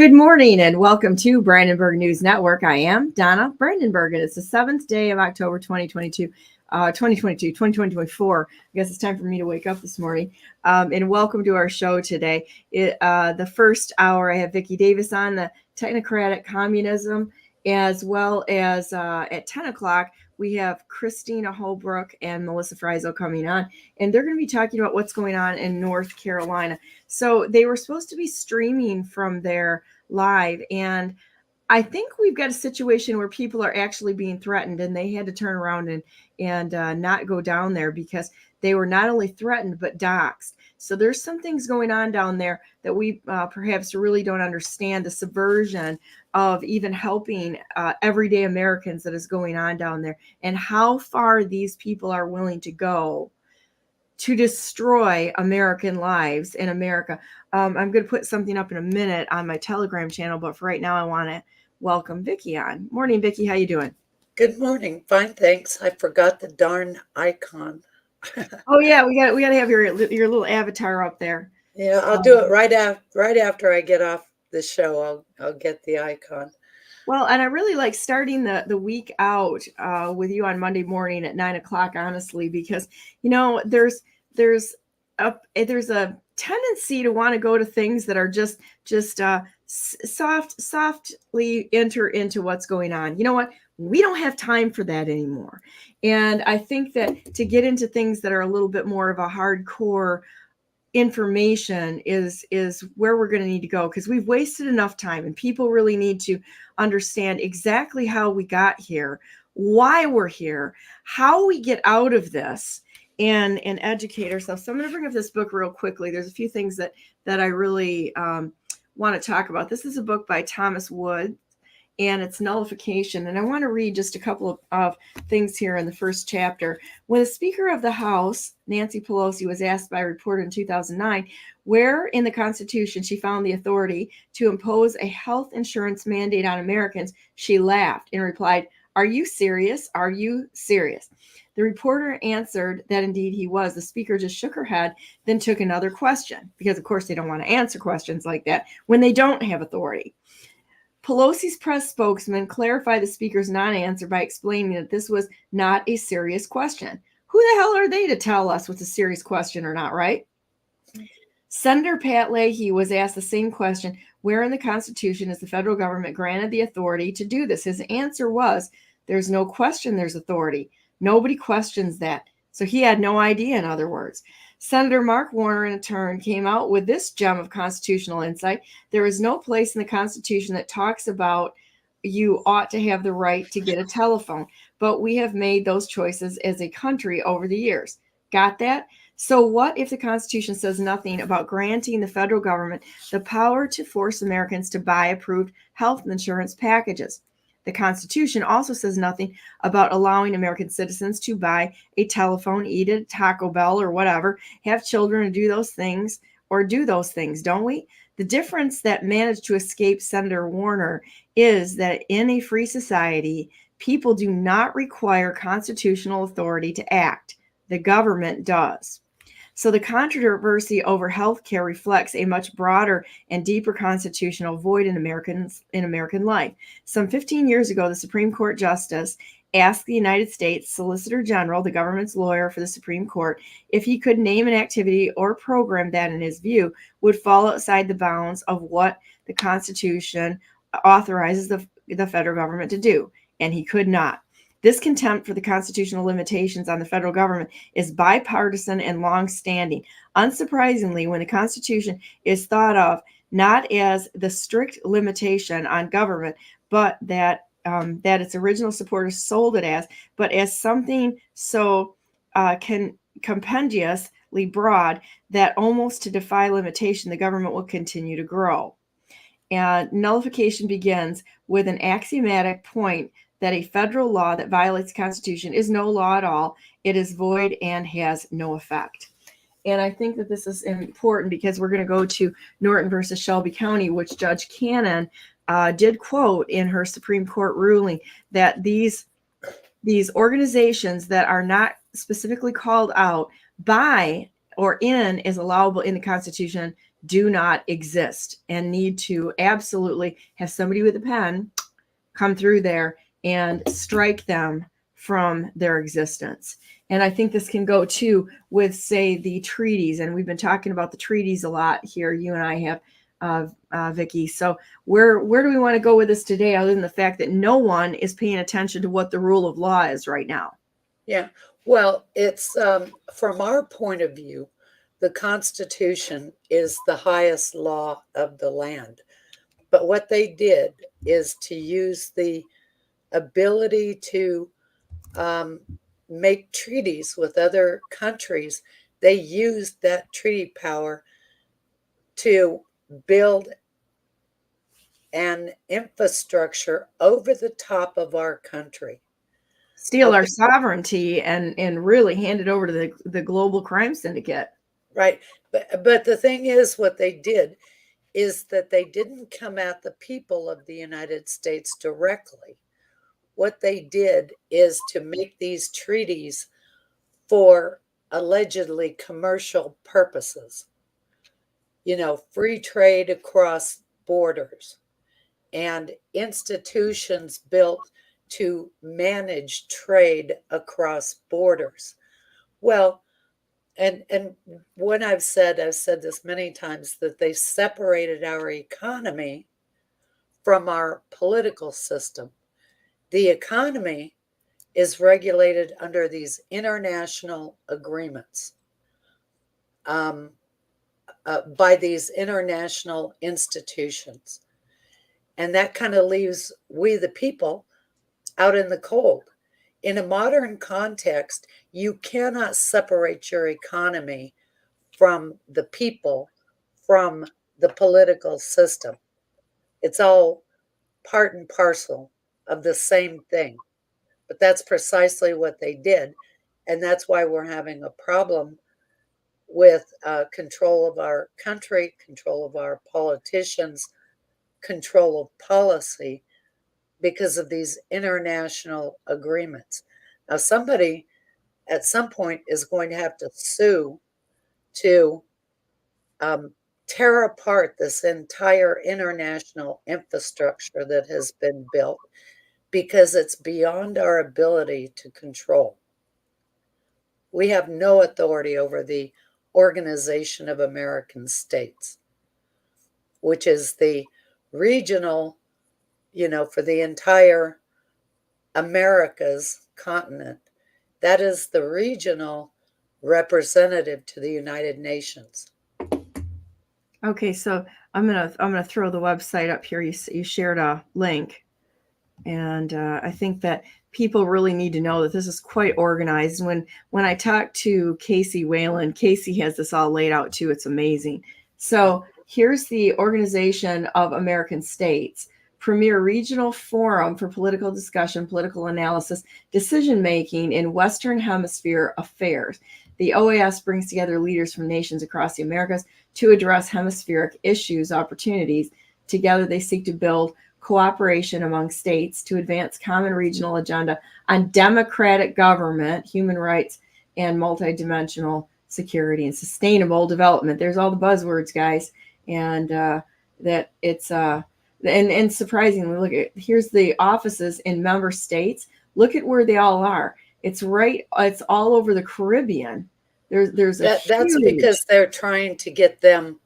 Good morning and welcome to Brandenburg News Network. I am Donna Brandenburg, and it's the 7th day of October 2024. I guess it's time for me to wake up this morning. And welcome to our show today. The first hour, I have Vicky Davis on the Technocratic Communism, as well as at 10 o'clock, we have Christina Holbrook and Melissa Frizo coming on, and they're going to be talking about what's going on in North Carolina. So they were supposed to be streaming from their live, and I think we've got a situation where people are actually being threatened, and they had to turn around and not go down there because they were not only threatened but doxxed. So there's some things going on down there that we perhaps really don't understand, the subversion of even helping everyday Americans that is going on down there, and how far these people are willing to go to destroy American lives in America. I'm going to put something up in a minute on my Telegram channel, but for right now, I want to welcome Vicky on. Morning, Vicky. How you doing? Good morning. Fine, thanks. I forgot the darn icon. Oh yeah, we got to have your little avatar up there. Yeah, I'll do it right after I get off the show. I'll get the icon. Well, and I really like starting the week out with you on Monday morning at 9 o'clock, honestly, because there's a tendency to want to go to things that are just softly enter into what's going on. You know what? We don't have time for that anymore. And I think that to get into things that are a little bit more of a hardcore information is where we're going to need to go, because we've wasted enough time, and people really need to understand exactly how we got here, why we're here, how we get out of this, and educate ourselves. So I'm going to bring up this book real quickly. There's a few things that I really want to talk about. This is a book by Thomas Wood, and it's Nullification. And I want to read just a couple of things here in the first chapter. When the Speaker of the House, Nancy Pelosi, was asked by a reporter in 2009 where in the Constitution she found the authority to impose a health insurance mandate on Americans, she laughed and replied, "Are you serious? Are you serious?" The reporter answered that indeed he was. The Speaker just shook her head, then took another question, because of course they don't want to answer questions like that when they don't have authority. Pelosi's press spokesman clarified the Speaker's non-answer by explaining that this was not a serious question. Who the hell are they to tell us what's a serious question or not, right? Senator Pat Leahy was asked the same question: where in the Constitution is the federal government granted the authority to do this? His answer was, there's no question there's authority. Nobody questions that. So he had no idea, in other words. Senator Mark Warner, in turn, came out with this gem of constitutional insight. There is no place in the Constitution that talks about you ought to have the right to get a telephone, but we have made those choices as a country over the years. Got that? So what if the Constitution says nothing about granting the federal government the power to force Americans to buy approved health insurance packages? The Constitution also says nothing about allowing American citizens to buy a telephone, eat at Taco Bell or whatever, have children, and do those things, don't we? The difference that managed to escape Senator Warner is that in a free society, people do not require constitutional authority to act. The government does. So the controversy over health care reflects a much broader and deeper constitutional void in American life. Some 15 years ago, the Supreme Court Justice asked the United States Solicitor General, the government's lawyer for the Supreme Court, if he could name an activity or program that, in his view, would fall outside the bounds of what the Constitution authorizes the federal government to do, and he could not. This contempt for the constitutional limitations on the federal government is bipartisan and long-standing. Unsurprisingly, when the Constitution is thought of not as the strict limitation on government, but that its original supporters sold it as, but as something so compendiously broad that almost to defy limitation, the government will continue to grow. And nullification begins with an axiomatic point that a federal law that violates the Constitution is no law at all. It is void and has no effect. And I think that this is important because we're going to go to Norton versus Shelby County, which Judge Cannon did quote in her Supreme Court ruling that these organizations that are not specifically called out by or in is allowable in the Constitution do not exist and need to absolutely have somebody with a pen come through there and strike them from their existence. And I think this can go too with, say, the treaties. And we've been talking about the treaties a lot here. You and I have, Vicky. So where do we want to go with this today, other than the fact that no one is paying attention to what the rule of law is right now? Yeah. Well, it's from our point of view, the Constitution is the highest law of the land. But what they did is to use the ability to make treaties with other countries. They used that treaty power to build an infrastructure over the top of our country. Steal our sovereignty and really hand it over to the global crime syndicate. Right. But the thing is, what they did is that they didn't come at the people of the United States directly. What they did is to make these treaties for allegedly commercial purposes. You know, free trade across borders and institutions built to manage trade across borders. Well, and when I've said this many times, that they separated our economy from our political system. The economy is regulated under these international agreements by these international institutions. And that kind of leaves we, the people, out in the cold. In a modern context, you cannot separate your economy from the people, from the political system. It's all part and parcel of the same thing. But that's precisely what they did. And that's why we're having a problem with control of our country, control of our politicians, control of policy, because of these international agreements. Now, somebody at some point is going to have to sue to tear apart this entire international infrastructure that has been built, because it's beyond our ability to control. We have no authority over the Organization of American States, which is the regional, for the entire America's continent. That is the regional representative to the United Nations. Okay, so I'm gonna throw the website up here. You shared a link, and I think that people really need to know that this is quite organized. When I talk to Casey Whalen, Casey has this all laid out too. It's amazing. So here's the Organization of American States, premier regional forum for political discussion, political analysis, decision-making in Western Hemisphere affairs. The OAS brings together leaders from nations across the Americas to address hemispheric issues, opportunities. Together, they seek to build cooperation among states to advance common regional agenda on democratic government, human rights, and multidimensional security and sustainable development. There's all the buzzwords, guys. And that it's and surprisingly, look at, here's the offices in member states. Look at where they all are. It's all over the Caribbean. That's because they're trying to get them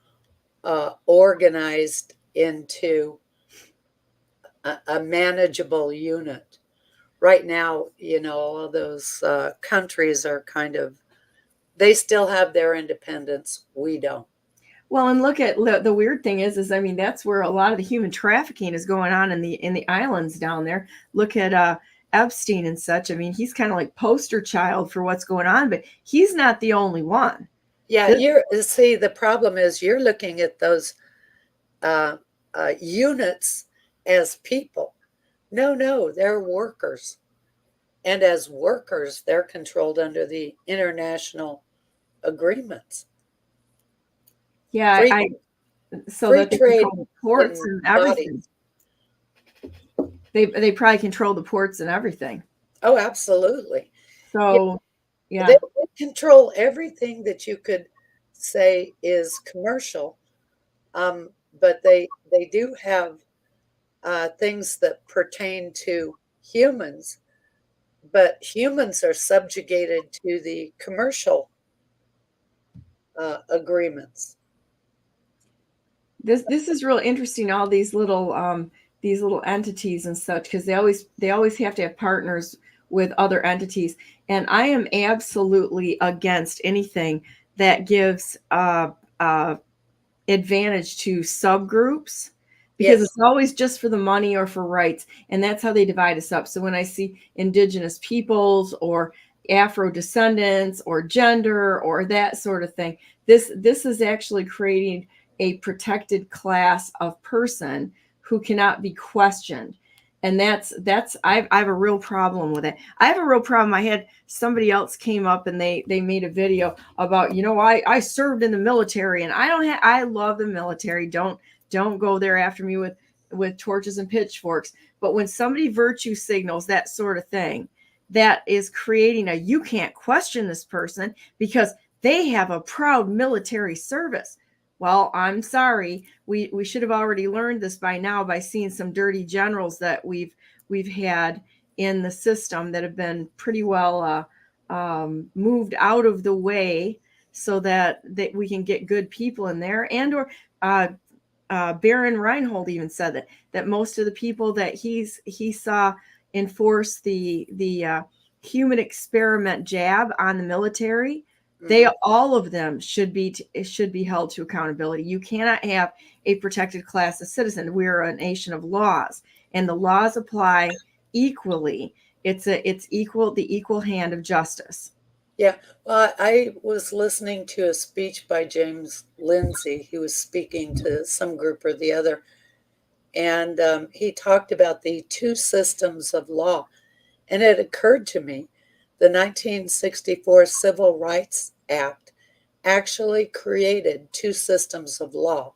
organized into a manageable unit. Right now, all those countries are they still have their independence. We don't. Well, and look at the weird thing is I mean, that's where a lot of the human trafficking is going on in the islands down there. Look at Epstein and such. I mean, he's kind of like poster child for what's going on, but he's not the only one. Yeah, see, the problem is you're looking at those units as people. No, they're workers. And as workers, they're controlled under the international agreements. Yeah, so that they control the ports and everything. They probably control the ports and everything. Oh, absolutely. So, yeah. They control everything that you could say is commercial But they do have things that pertain to humans, but humans are subjugated to the commercial agreements. This is real interesting. All these little entities and such, because they always have to have partners with other entities, and I am absolutely against anything that gives advantage to subgroups, because Yes. it's always just for the money or for rights, and that's how they divide us up. So when I see indigenous peoples or Afro descendants or gender or that sort of thing, this is actually creating a protected class of person who cannot be questioned. And that's I have a real problem with it. I have a real problem. I had somebody else came up and they made a video about, I served in the military and I love the military. Don't go there after me with torches and pitchforks. But when somebody virtue signals that sort of thing, that is creating you can't question this person because they have a proud military service. Well, I'm sorry. We should have already learned this by now by seeing some dirty generals that we've had in the system that have been pretty well moved out of the way so that we can get good people in there. And or Baron Reinhold even said that most of the people that he saw enforce the human experiment jab on the military, all of them should be held to accountability. You cannot have a protected class of citizen. We're a nation of laws, and the laws apply equally. It's the equal hand of justice. Yeah. Well, I was listening to a speech by James Lindsay. He was speaking to some group or the other, and he talked about the two systems of law. And it occurred to me, the 1964 Civil Rights Act actually created two systems of law.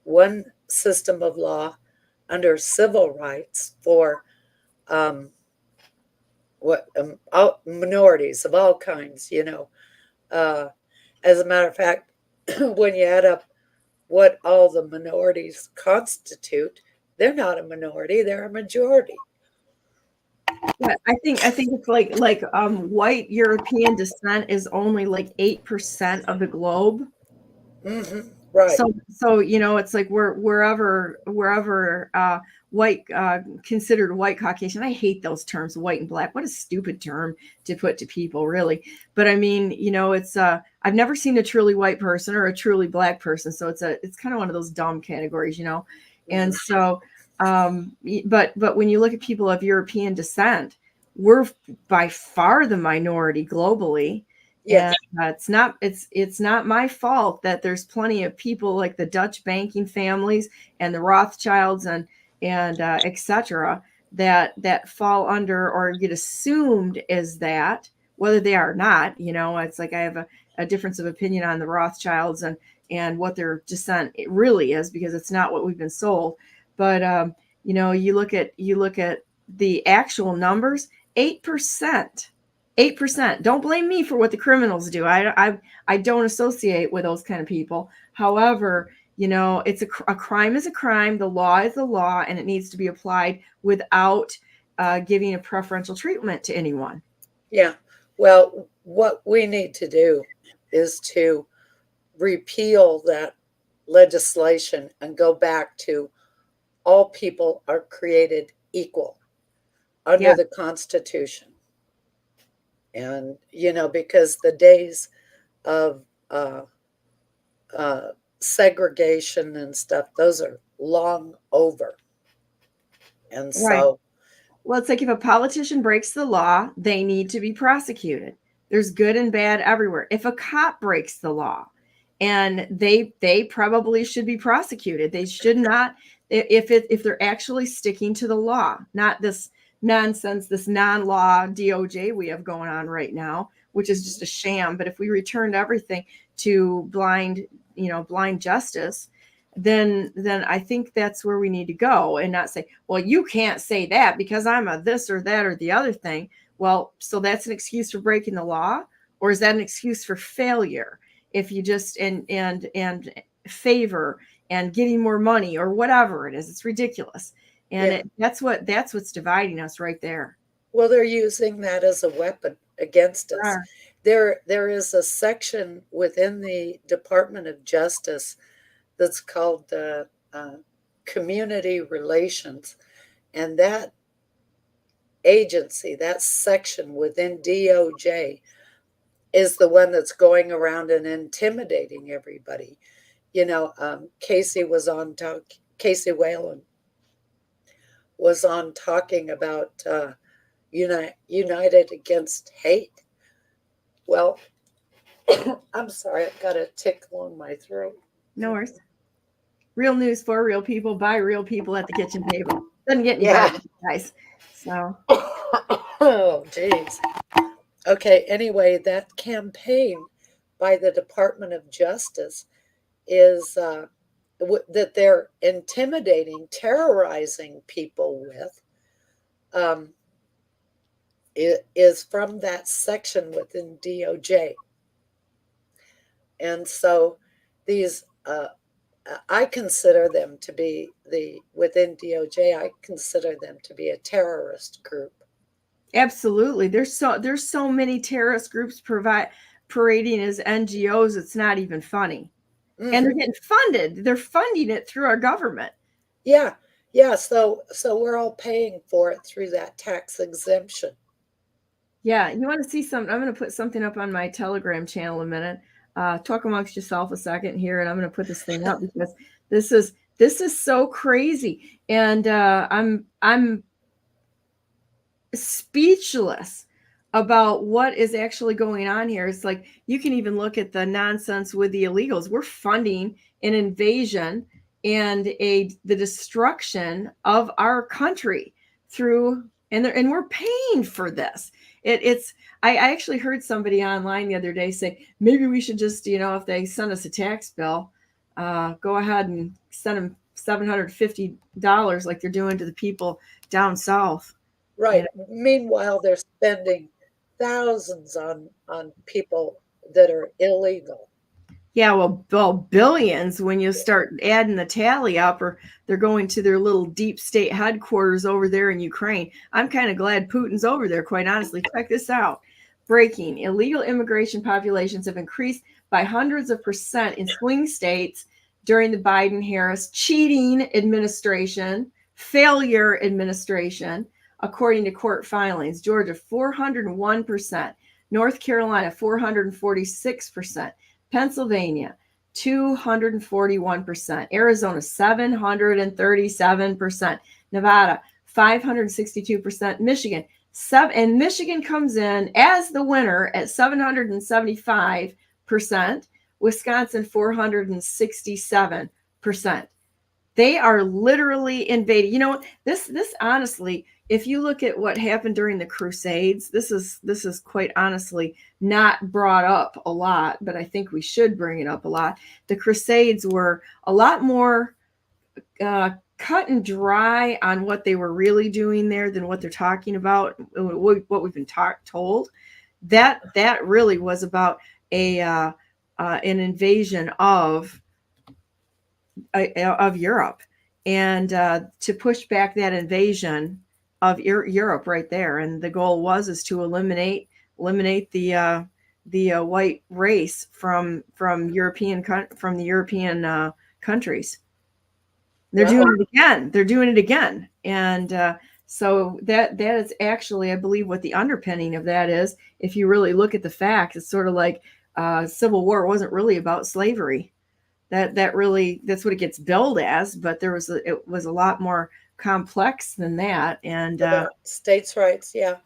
One system of law under civil rights for minorities of all kinds, As a matter of fact, when you add up what all the minorities constitute, they're not a minority, they're a majority. Yeah, I think it's like white European descent is only like 8% of the globe. Mm-hmm. Right. So it's like wherever white considered white Caucasian. I hate those terms, white and black. What a stupid term to put to people, really. But I mean, it's I've never seen a truly white person or a truly black person, so it's kind of one of those dumb categories, And so but when you look at people of European descent, we're by far the minority globally. Yes. And it's not my fault that there's plenty of people like the Dutch banking families and the Rothschilds and etc. that fall under or get assumed as that, whether they are or not. It's like I have a difference of opinion on the Rothschilds and what their descent really is, because it's not what we've been sold. But you look at the actual numbers, 8%. 8%. Don't blame me for what the criminals do. I don't associate with those kind of people. However, it's a crime is a crime. The law is the law, and it needs to be applied without giving a preferential treatment to anyone. Yeah. Well, what we need to do is to repeal that legislation and go back to all people are created equal under the Constitution. And, because the days of segregation and stuff, those are long over. And so. Right. Well, it's like if a politician breaks the law, they need to be prosecuted. There's good and bad everywhere. If a cop breaks the law, and they probably should be prosecuted. They should not, if they're actually sticking to the law, not this nonsense, this non-law DOJ we have going on right now, which is just a sham. But if we returned everything to blind justice, then I think that's where we need to go, and not say, well, you can't say that because I'm a this or that or the other thing. Well, so that's an excuse for breaking the law, or is that an excuse for failure? If you just and favor and getting more money or whatever it is. It's ridiculous. And that's what's dividing us right there. Well, they're using that as a weapon against us. There is a section within the Department of Justice that's called Community Relations. And that agency, that section within DOJ, is the one that's going around and intimidating everybody. Casey Whalen was on talking about United Against Hate. Well, I'm sorry, I've got a tickle in my throat. No worries. Real news for real people by real people at the kitchen table. Doesn't get any better, guys. So. Oh, geez. Okay, anyway, that campaign by the Department of Justice is that they're intimidating, terrorizing people with, is from that section within DOJ. And so these, I consider them to be within DOJ, I consider them to be a terrorist group. Absolutely. There's so many terrorist groups parading as NGOs. It's not even funny. Mm-hmm. And they're getting funded. They're funding it through our government. Yeah. So we're all paying for it through that tax exemption. Yeah. You want to see something? I'm going to put something up on my Telegram channel in a minute. Talk amongst yourself a second here, and I'm going to put this thing up because this is so crazy, and I'm speechless about what is actually going on here. It's like you can even look at the nonsense with the illegals. We're funding an invasion and the destruction of our country through, and we're paying for this. I actually heard somebody online the other day say, maybe we should just, if they send us a tax bill, go ahead and send them $750 like they're doing to the people down south. Right. Meanwhile, they're spending thousands on people that are illegal. Yeah, well, billions when you start adding the tally up, or they're going to their little deep state headquarters over there in Ukraine. I'm kind of glad Putin's over there, quite honestly. Check this out. Breaking. Illegal immigration populations have increased by hundreds of percent in swing states during the Biden-Harris cheating administration, failure administration, according to court filings. Georgia, 401%. North Carolina, 446%. Pennsylvania, 241%. Arizona, 737%. Nevada, 562%. Michigan, and Michigan comes in as the winner at 775%. Wisconsin, 467%. They are literally invading. This honestly, if you look at what happened during the Crusades, this is quite honestly not brought up a lot, but I think we should bring it up a lot. The Crusades were a lot more cut and dry on what they were really doing there than what they're talking about, what we've been told. That really was about an invasion of Europe, and to push back that invasion of Europe right there. And the goal is to eliminate the white race from the European countries. They're doing it again. And so that is actually, I believe, what the underpinning of that is. If you really look at the facts, it's sort of like Civil War wasn't really about slavery. That's what it gets billed as, but it was a lot more complex than that. And states' rights, yeah.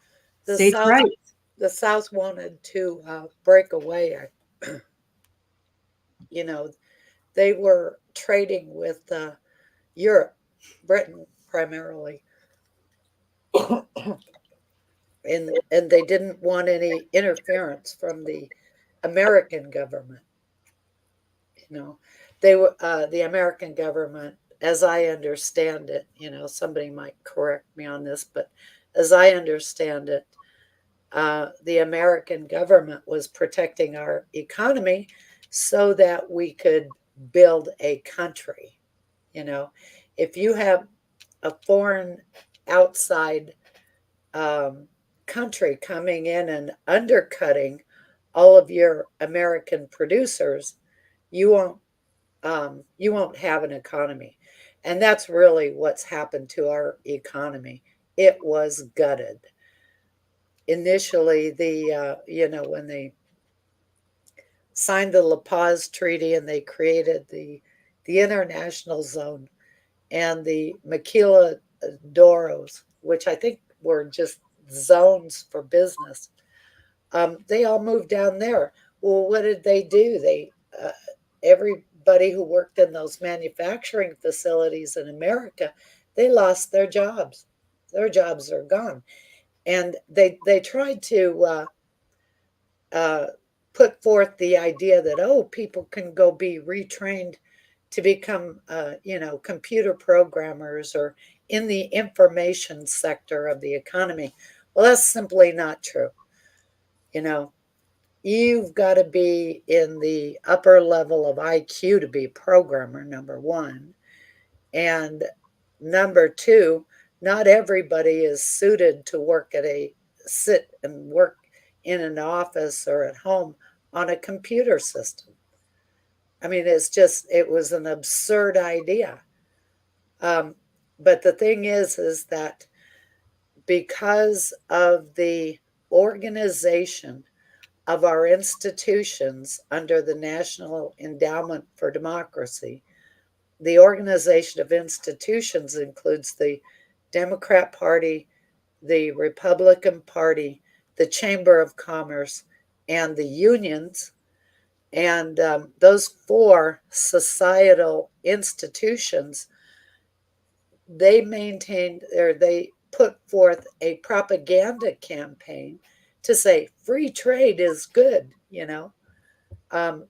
The South wanted to break away. They were trading with Europe, Britain primarily, and they didn't want any interference from the American government. They were the American government, as I understand it. Somebody might correct me on this, but as I understand it, the American government was protecting our economy so that we could build a country. If you have a foreign outside country coming in and undercutting all of your American producers, you won't have an economy. And that's really what's happened to our economy. It was gutted. Initially, when they signed the La Paz Treaty and they created the international zone and the maquiladoros, which I think were just zones for business, they all moved down there. Well, what did they do? Everybody who worked in those manufacturing facilities in America, they lost their jobs. Their jobs are gone. And they tried to put forth the idea that, people can go be retrained to become, computer programmers or in the information sector of the economy. Well, that's simply not true. You've got to be in the upper level of IQ to be a programmer, number one. And number two, not everybody is suited to sit and work in an office or at home on a computer system. I mean, it was an absurd idea. But the thing is that because of the organization of our institutions under the National Endowment for Democracy, the organization of institutions includes the Democrat Party, the Republican Party, the Chamber of Commerce, and the unions. And those four societal institutions, they put forth a propaganda campaign to say free trade is good,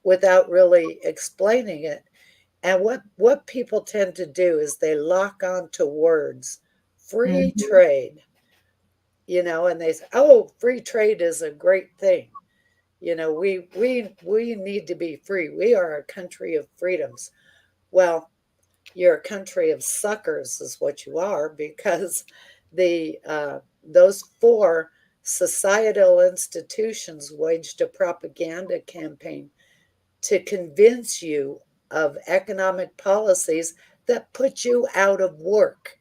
without really explaining it. And what people tend to do is they lock on to words, free trade, and they say, free trade is a great thing. We need to be free. We are a country of freedoms. Well, you're a country of suckers is what you are, because those four societal institutions waged a propaganda campaign to convince you of economic policies that put you out of work,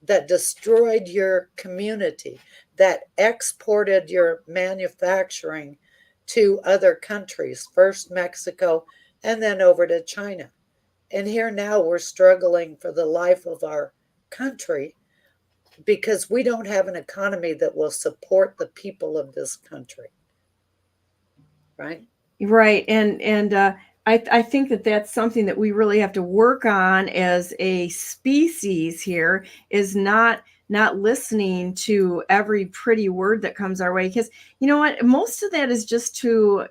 that destroyed your community, that exported your manufacturing to other countries, first Mexico and then over to China. And here now we're struggling for the life of our country because we don't have an economy that will support the people of this country. Right? Right. And I think that that's something that we really have to work on as a species here, is not listening to every pretty word that comes our way, because you know what, most of that is just to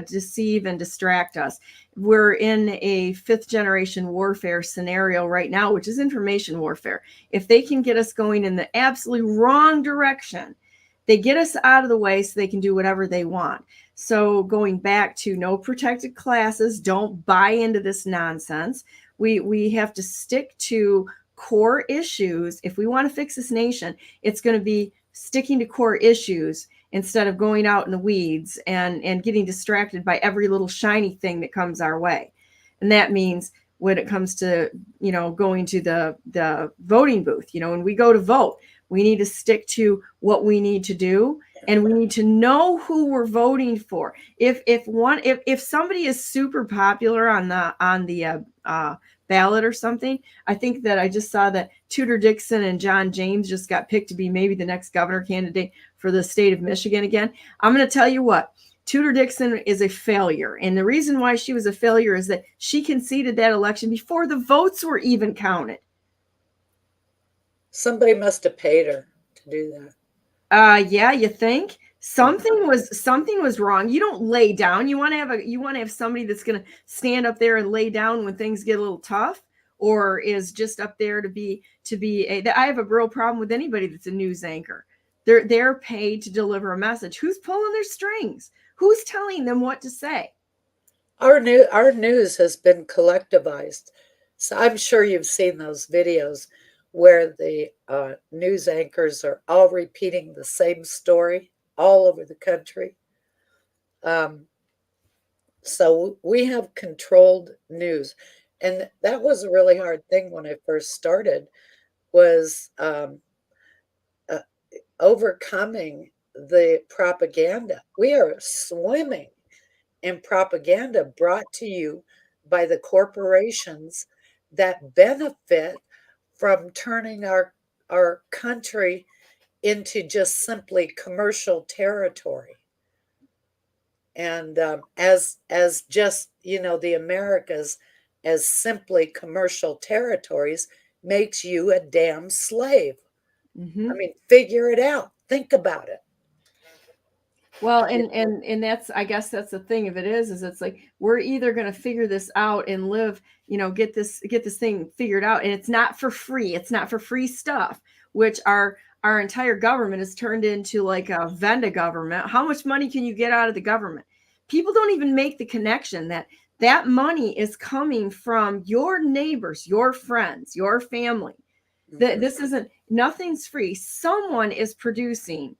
deceive and distract us. We're in a fifth generation warfare scenario right now, which is information warfare. If they can get us going in the absolutely wrong direction, they get us out of the way so they can do whatever they want. So going back to no protected classes, don't buy into this nonsense. We have to stick to core issues. If we want to fix this nation, it's going to be sticking to core issues instead of going out in the weeds and getting distracted by every little shiny thing that comes our way. And that means when it comes to, going to the voting booth, when we go to vote, we need to stick to what we need to do. And we need to know who we're voting for. If somebody is super popular on the ballot or something, I think that I just saw that Tudor Dixon and John James just got picked to be maybe the next governor candidate for the state of Michigan again. I'm going to tell you what, Tudor Dixon is a failure. And the reason why she was a failure is that she conceded that election before the votes were even counted. Somebody must have paid her to do that. Yeah, you think something was wrong. You don't lay down. You want to have somebody that's going to stand up there and lay down when things get a little tough, or is just up there to be I have a real problem with anybody that's a news anchor. They're paid to deliver a message. Who's pulling their strings? Who's telling them what to say? our news has been collectivized. So I'm sure you've seen those videos where the news anchors are all repeating the same story all over the country. So we have controlled news, and that was a really hard thing when I first started, was uh, overcoming the propaganda. We are swimming in propaganda brought to you by the corporations that benefit from turning our country into just simply commercial territory. And as just, the Americas as simply commercial territories makes you a damn slave. Mm-hmm. I mean, figure it out. Think about it. Well, and that's, I guess that's the thing of it is it's like we're either going to figure this out and live, get this thing figured out, and it's not for free. It's not for free stuff, which our entire government is turned into like a Venda government. How much money can you get out of the government? People don't even make the connection that that money is coming from your neighbors, your friends, your family. That this isn't, nothing's free. Someone is producing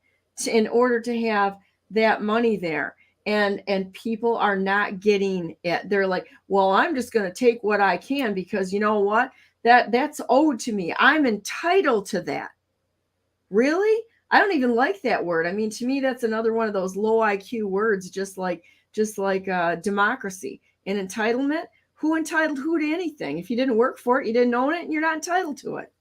in order to have that money there, and people are not getting it. They're like, well, I'm just going to take what I can, because you know what, that's owed to me. I'm entitled to that. Really? I don't even like that word. I mean, to me, that's another one of those low IQ words, just like democracy and entitlement. Who entitled who to anything? If you didn't work for it, you didn't own it, and you're not entitled to it.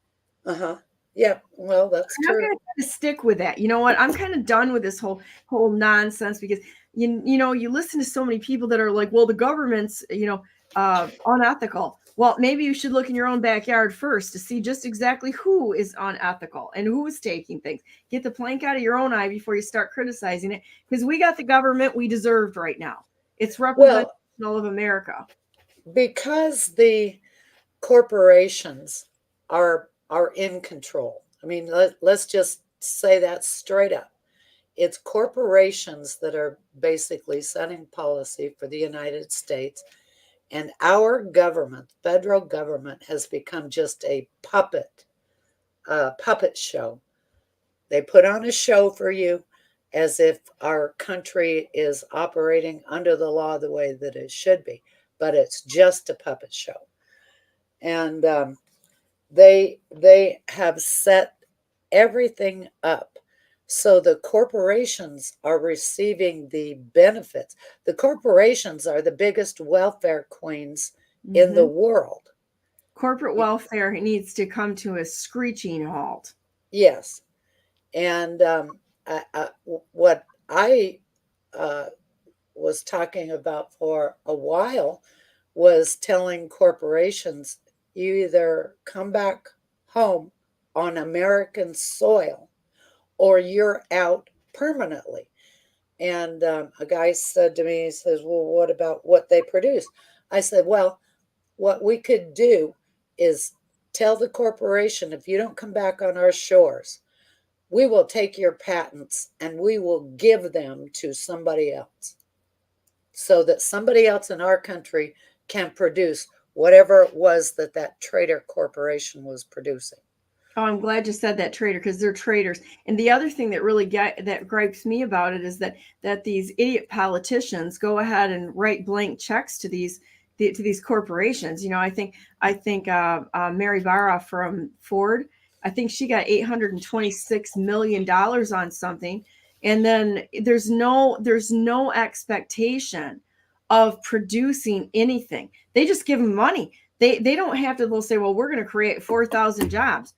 Yeah, well, that's I'm true. going to stick with that. You know what? I'm kind of done with this whole nonsense, because you listen to so many people that are like, well, the government's unethical. Well, maybe you should look in your own backyard first to see just exactly who is unethical and who is taking things. Get the plank out of your own eye before you start criticizing it, because we got the government we deserved right now. It's representational of America. Because the corporations are in control. I mean, let's just say that straight up. It's corporations that are basically setting policy for the United States, and our government, federal government, has become just a puppet show. They put on a show for you as if our country is operating under the law the way that it should be, but it's just a puppet show. And they have set everything up so the corporations are receiving the benefits. The corporations are the biggest welfare queens in the world. Corporate welfare needs to come to a screeching halt. Yes. And what I was talking about for a while was telling corporations, you either come back home on American soil or you're out permanently. And a guy said to me, he says, well, what about what they produce? I said, well, what we could do is tell the corporation, if you don't come back on our shores, we will take your patents and we will give them to somebody else, so that somebody else in our country can produce whatever it was that trader corporation was producing. Oh, I'm glad you said that, trader, because they're traders. And the other thing that really that gripes me about it is that these idiot politicians go ahead and write blank checks to these corporations. I think Mary Barra from Ford, I think she got $826 million on something, and then there's no expectation of producing anything. They just give them money. They don't have to. They'll say, well, we're going to create 4,000 jobs.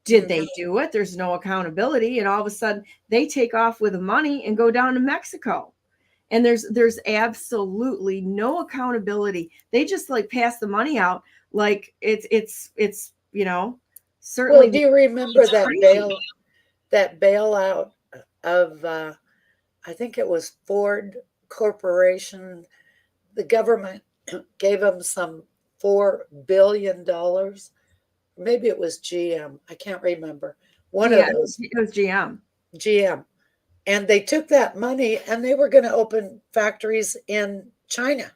Did they do it? There's no accountability, and all of a sudden they take off with the money and go down to Mexico. And there's absolutely no accountability. They just like pass the money out like it's certainly. Well, do you remember that bailout of I think it was Ford Corporation? The government gave them some $4 billion. Maybe it was GM. I can't remember. One of those. It was GM. GM. And they took that money and they were going to open factories in China.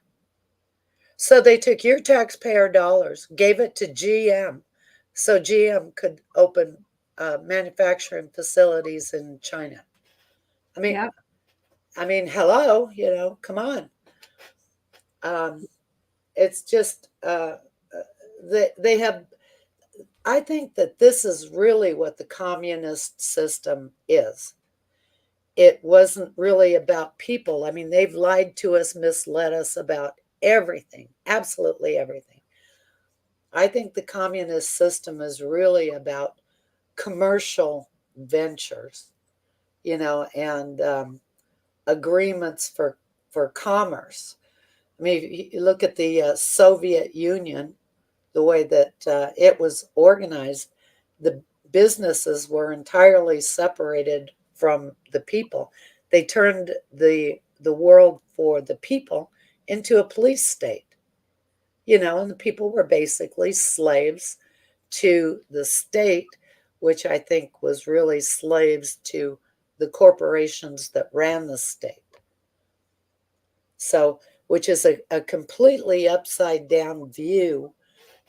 So they took your taxpayer dollars, gave it to GM, so GM could open manufacturing facilities in China. I mean, Yeah. hello, come on. It's just they have. I think that this is really what the communist system is. It wasn't really about people. I mean, they've lied to us, misled us about everything, absolutely everything. I think the communist system is really about commercial ventures, and agreements for commerce. I mean, if you look at the Soviet Union, the way that it was organized, the businesses were entirely separated from the people. They turned the world for the people into a police state, and the people were basically slaves to the state, which I think was really slaves to the corporations that ran the state. So, which is a completely upside down view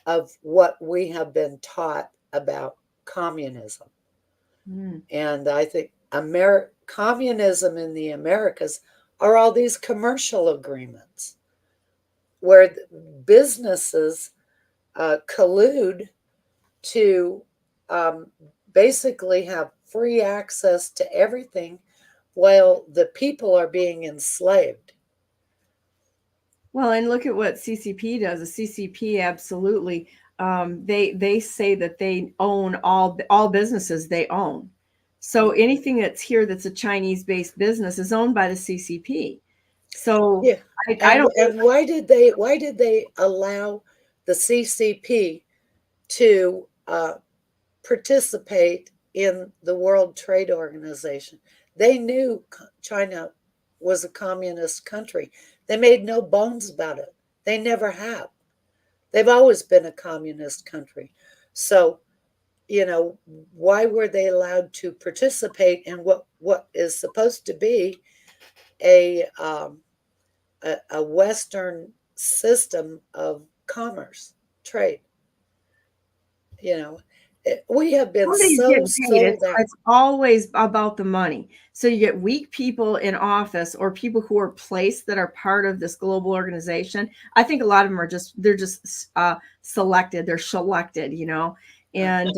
of what we have been taught about communism. Mm. And I think communism in the Americas are all these commercial agreements where businesses collude to basically have free access to everything while the people are being enslaved. Well, and look at what CCP does. The CCP absolutely, they say that they own all businesses they own. So anything that's here that's a Chinese-based business is owned by the CCP. So Yeah. I And don't. why did they allow the CCP to participate in the World Trade Organization? They knew China was a communist country. They made no bones about it. They never have. They've always been a communist country. So, why were they allowed to participate in what is supposed to be a a Western system of commerce, trade? We have been Somebody's so getting paid. sold out. It's always about the money. So you get weak people in office or people who are placed that are part of this global organization. I think a lot of them are they're just selected. They're selected, and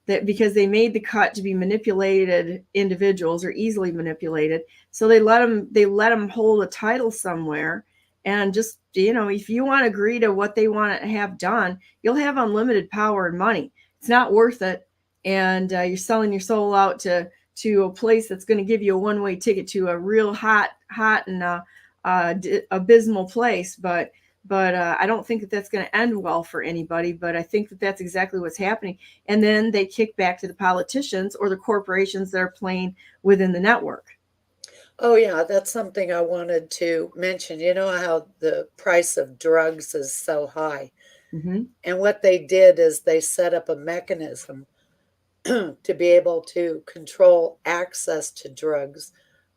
that because they made the cut to be manipulated individuals or easily manipulated. So they let them hold a title somewhere. And just, if you want to agree to what they want to have done, you'll have unlimited power and money. It's not worth it, and you're selling your soul out to a place that's going to give you a one-way ticket to a real hot and abysmal place. But I don't think that that's going to end well for anybody. But I think that that's exactly what's happening. And then they kick back to the politicians or the corporations that are playing within the network. Oh, yeah, that's something I wanted to mention. You know how the price of drugs is so high. Mm-hmm. And what they did is they set up a mechanism to be able to control access to drugs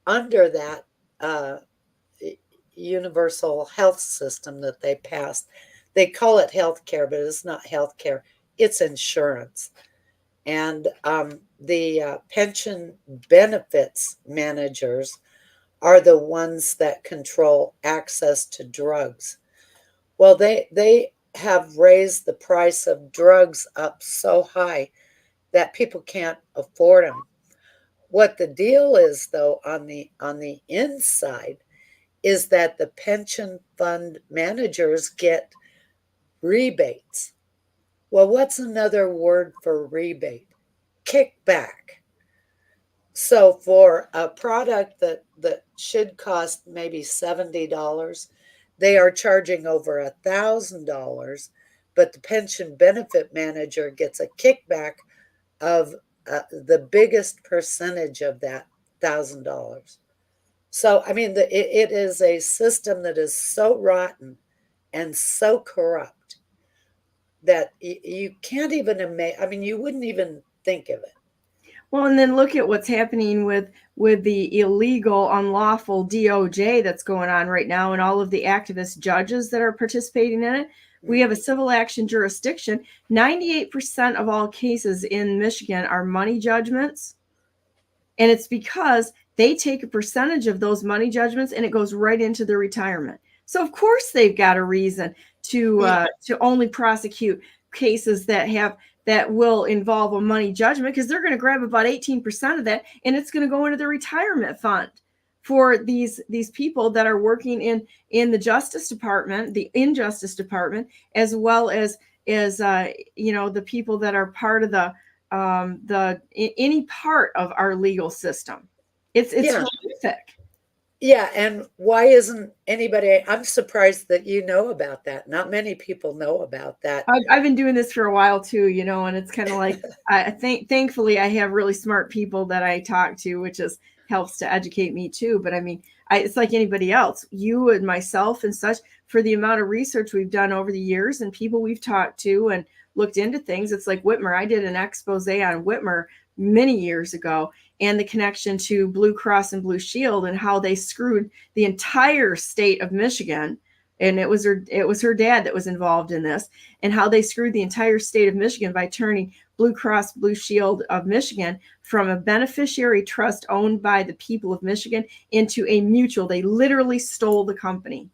under that universal health system that they passed. They call it health care, but it's not health care, it's insurance. And the pension benefits managers are the ones that control access to drugs. Well, they have raised the price of drugs up so high that people can't afford them. What the deal is, though, on the inside, is that the pension fund managers get rebates. Well, what's another word for rebate? Kickback. So for a product that should cost maybe $70, they are charging over $1,000, but the pension benefit manager gets a kickback of the biggest percentage of that $1,000. So I mean, it is a system that is so rotten and so corrupt that you can't even imagine. I mean, you wouldn't even think of it. Well, and then look at what's happening with the illegal, unlawful DOJ that's going on right now, and all of the activist judges that are participating in it. We have a civil action jurisdiction. 98% of all cases in Michigan are money judgments, and it's because they take a percentage of those money judgments and it goes right into their retirement. So of course they've got a reason to only prosecute cases that will involve a money judgment, because they're going to grab about 18% of that, and it's going to go into the retirement fund for these people that are working in the Justice Department, the Injustice Department, as well as the people that are part of any part of our legal system. It's horrific. Yeah, and why isn't anybody? I'm surprised that you know about that. Not many people know about that. I've been doing this for a while too, and it's kind of like I think thankfully I have really smart people that I talk to, which helps to educate me too. But I mean, it's like anybody else, you and myself and such, for the amount of research we've done over the years and people we've talked to and looked into things. It's like Whitmer. I did an expose on Whitmer many years ago, and the connection to Blue Cross and Blue Shield and how they screwed the entire state of Michigan. And it was her dad that was involved in this, and how they screwed the entire state of Michigan by turning Blue Cross Blue Shield of Michigan from a beneficiary trust owned by the people of Michigan into a mutual. They literally stole the company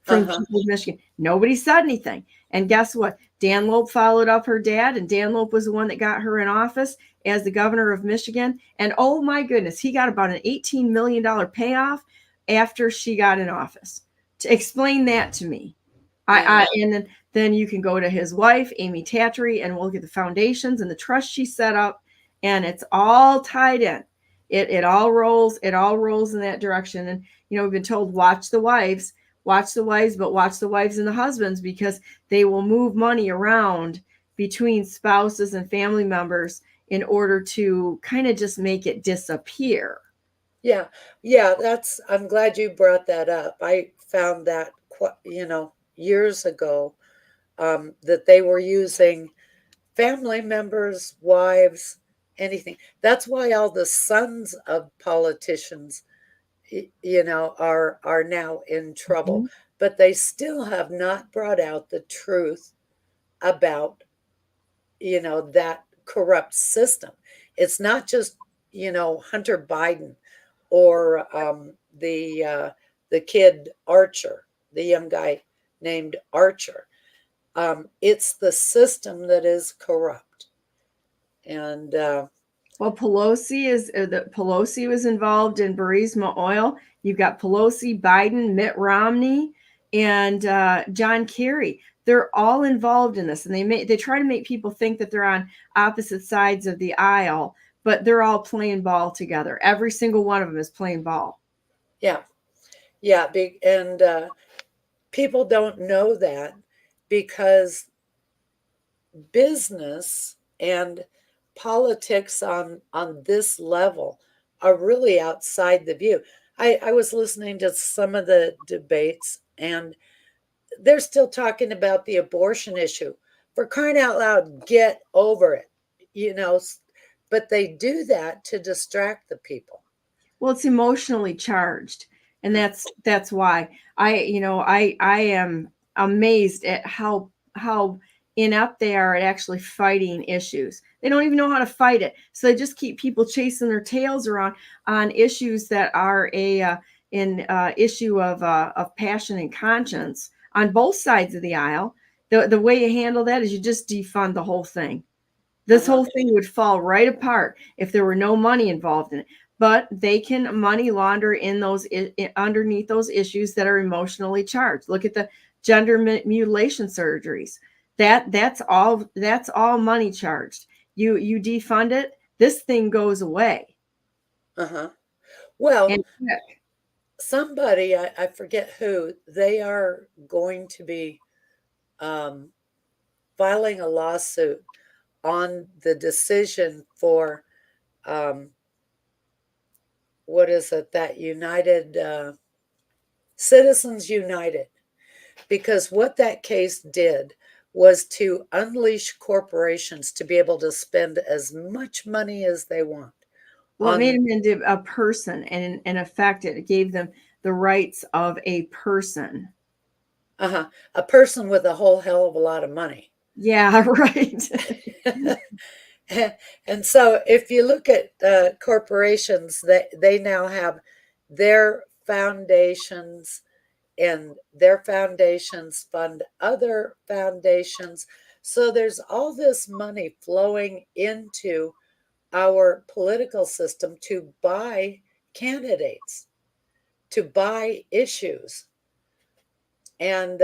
from the people of Michigan. Nobody said anything. And guess what? Dan Loeb followed up her dad, and Dan Loeb was the one that got her in office as the governor of Michigan. And oh my goodness, he got about an $18 million payoff after she got in office. To explain that to me. And then you can go to his wife, Amy Tattery, and we'll get the foundations and the trust she set up, and it's all tied in. It all rolls in that direction. And we've been told, watch the wives, but watch the wives and the husbands, because they will move money around between spouses and family members in order to kind of just make it disappear. Yeah, I'm glad you brought that up. I found that, years ago, that they were using family members, wives, anything. That's why all the sons of politicians, are now in trouble. Mm-hmm. But they still have not brought out the truth about, that corrupt system. It's not just, Hunter Biden or the kid Archer, the young guy named Archer. It's the system that is corrupt. And well, Pelosi was involved in Burisma Oil. You've got Pelosi, Biden, Mitt Romney, and John Kerry. They're all involved in this, and they try to make people think that they're on opposite sides of the aisle, but they're all playing ball together. Every single one of them is playing ball. Yeah, and people don't know that, because business and politics on this level are really outside the view. I was listening to some of the debates, and they're still talking about the abortion issue. For crying out loud, get over it, but they do that to distract the people. Well, it's emotionally charged, and that's why I am amazed at how inept they are at actually fighting issues. They don't even know how to fight it, so they just keep people chasing their tails around on issues that are an issue of passion and conscience on both sides of the aisle. The way you handle that is you just defund the whole thing. This whole thing would fall right apart if there were no money involved in it. But they can money launder in those underneath those issues that are emotionally charged. Look at the gender mutilation surgeries. That's all money charged. You defund it, this thing goes away. Well, somebody, I forget who, they are going to be filing a lawsuit on the decision for what is it, that United Citizens United, because what that case did was to unleash corporations to be able to spend as much money as they want. Well, it made them into a person, and in effect, it gave them the rights of a person. A person with a whole hell of a lot of money. Yeah, right. And so if you look at corporations, they now have their foundations, and their foundations fund other foundations. So there's all this money flowing into our political system to buy candidates, to buy issues. And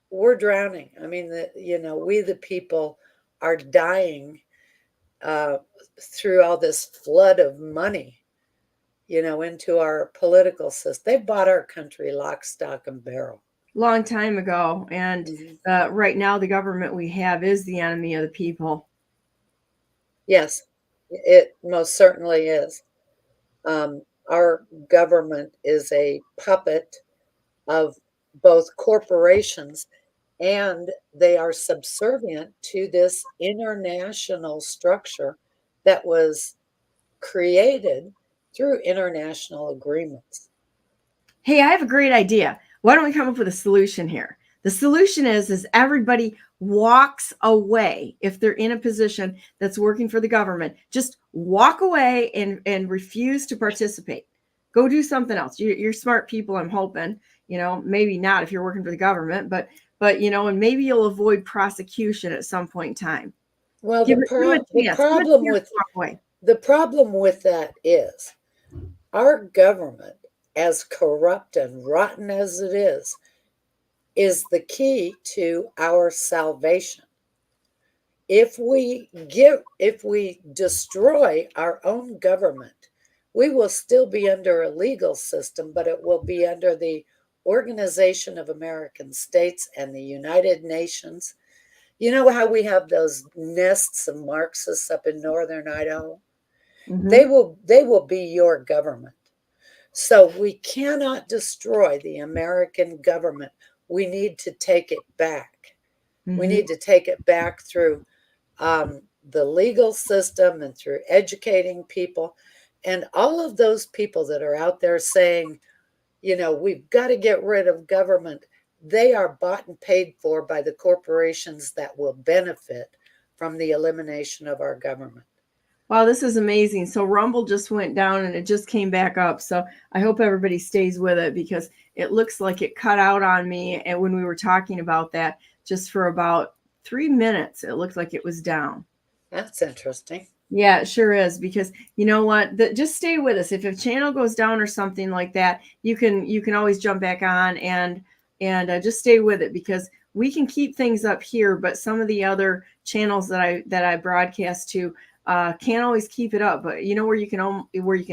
we're drowning. I mean, we the people are dying through all this flood of money, into our political system. They bought our country lock, stock, and barrel. Long time ago. And right now, the government we have is the enemy of the people. Yes, it most certainly is. Our government is a puppet of both corporations, and they are subservient to this international structure that was created through international agreements. Hey, I have a great idea. Why don't we come up with a solution here? The solution is everybody walks away. If they're in a position that's working for the government, just walk away and refuse to participate. Go do something else. You're smart people, I'm hoping. Maybe not if you're working for the government, but and maybe you'll avoid prosecution at some point in time. Well, the problem with that is our government, as corrupt and rotten as it is the key to our salvation. If we destroy our own government, we will still be under a legal system, but it will be under the Organization of American States and the United Nations. You know how we have those nests of Marxists up in northern Idaho? Mm-hmm. They will be your government. So we cannot destroy the American government. We need to take it back. Mm-hmm. We need to take it back through the legal system and through educating people. And all of those people that are out there saying, we've got to get rid of government, they are bought and paid for by the corporations that will benefit from the elimination of our government. Wow, this is amazing. So Rumble just went down and it just came back up. So I hope everybody stays with it, because it looks like it cut out on me. And when we were talking about that, just for about 3 minutes, it looked like it was down. That's interesting. Yeah, it sure is, because you know what? Just stay with us. If a channel goes down or something like that, you can always jump back on and just stay with it, because we can keep things up here, but some of the other channels that I broadcast to can't always keep it up. But you know where you can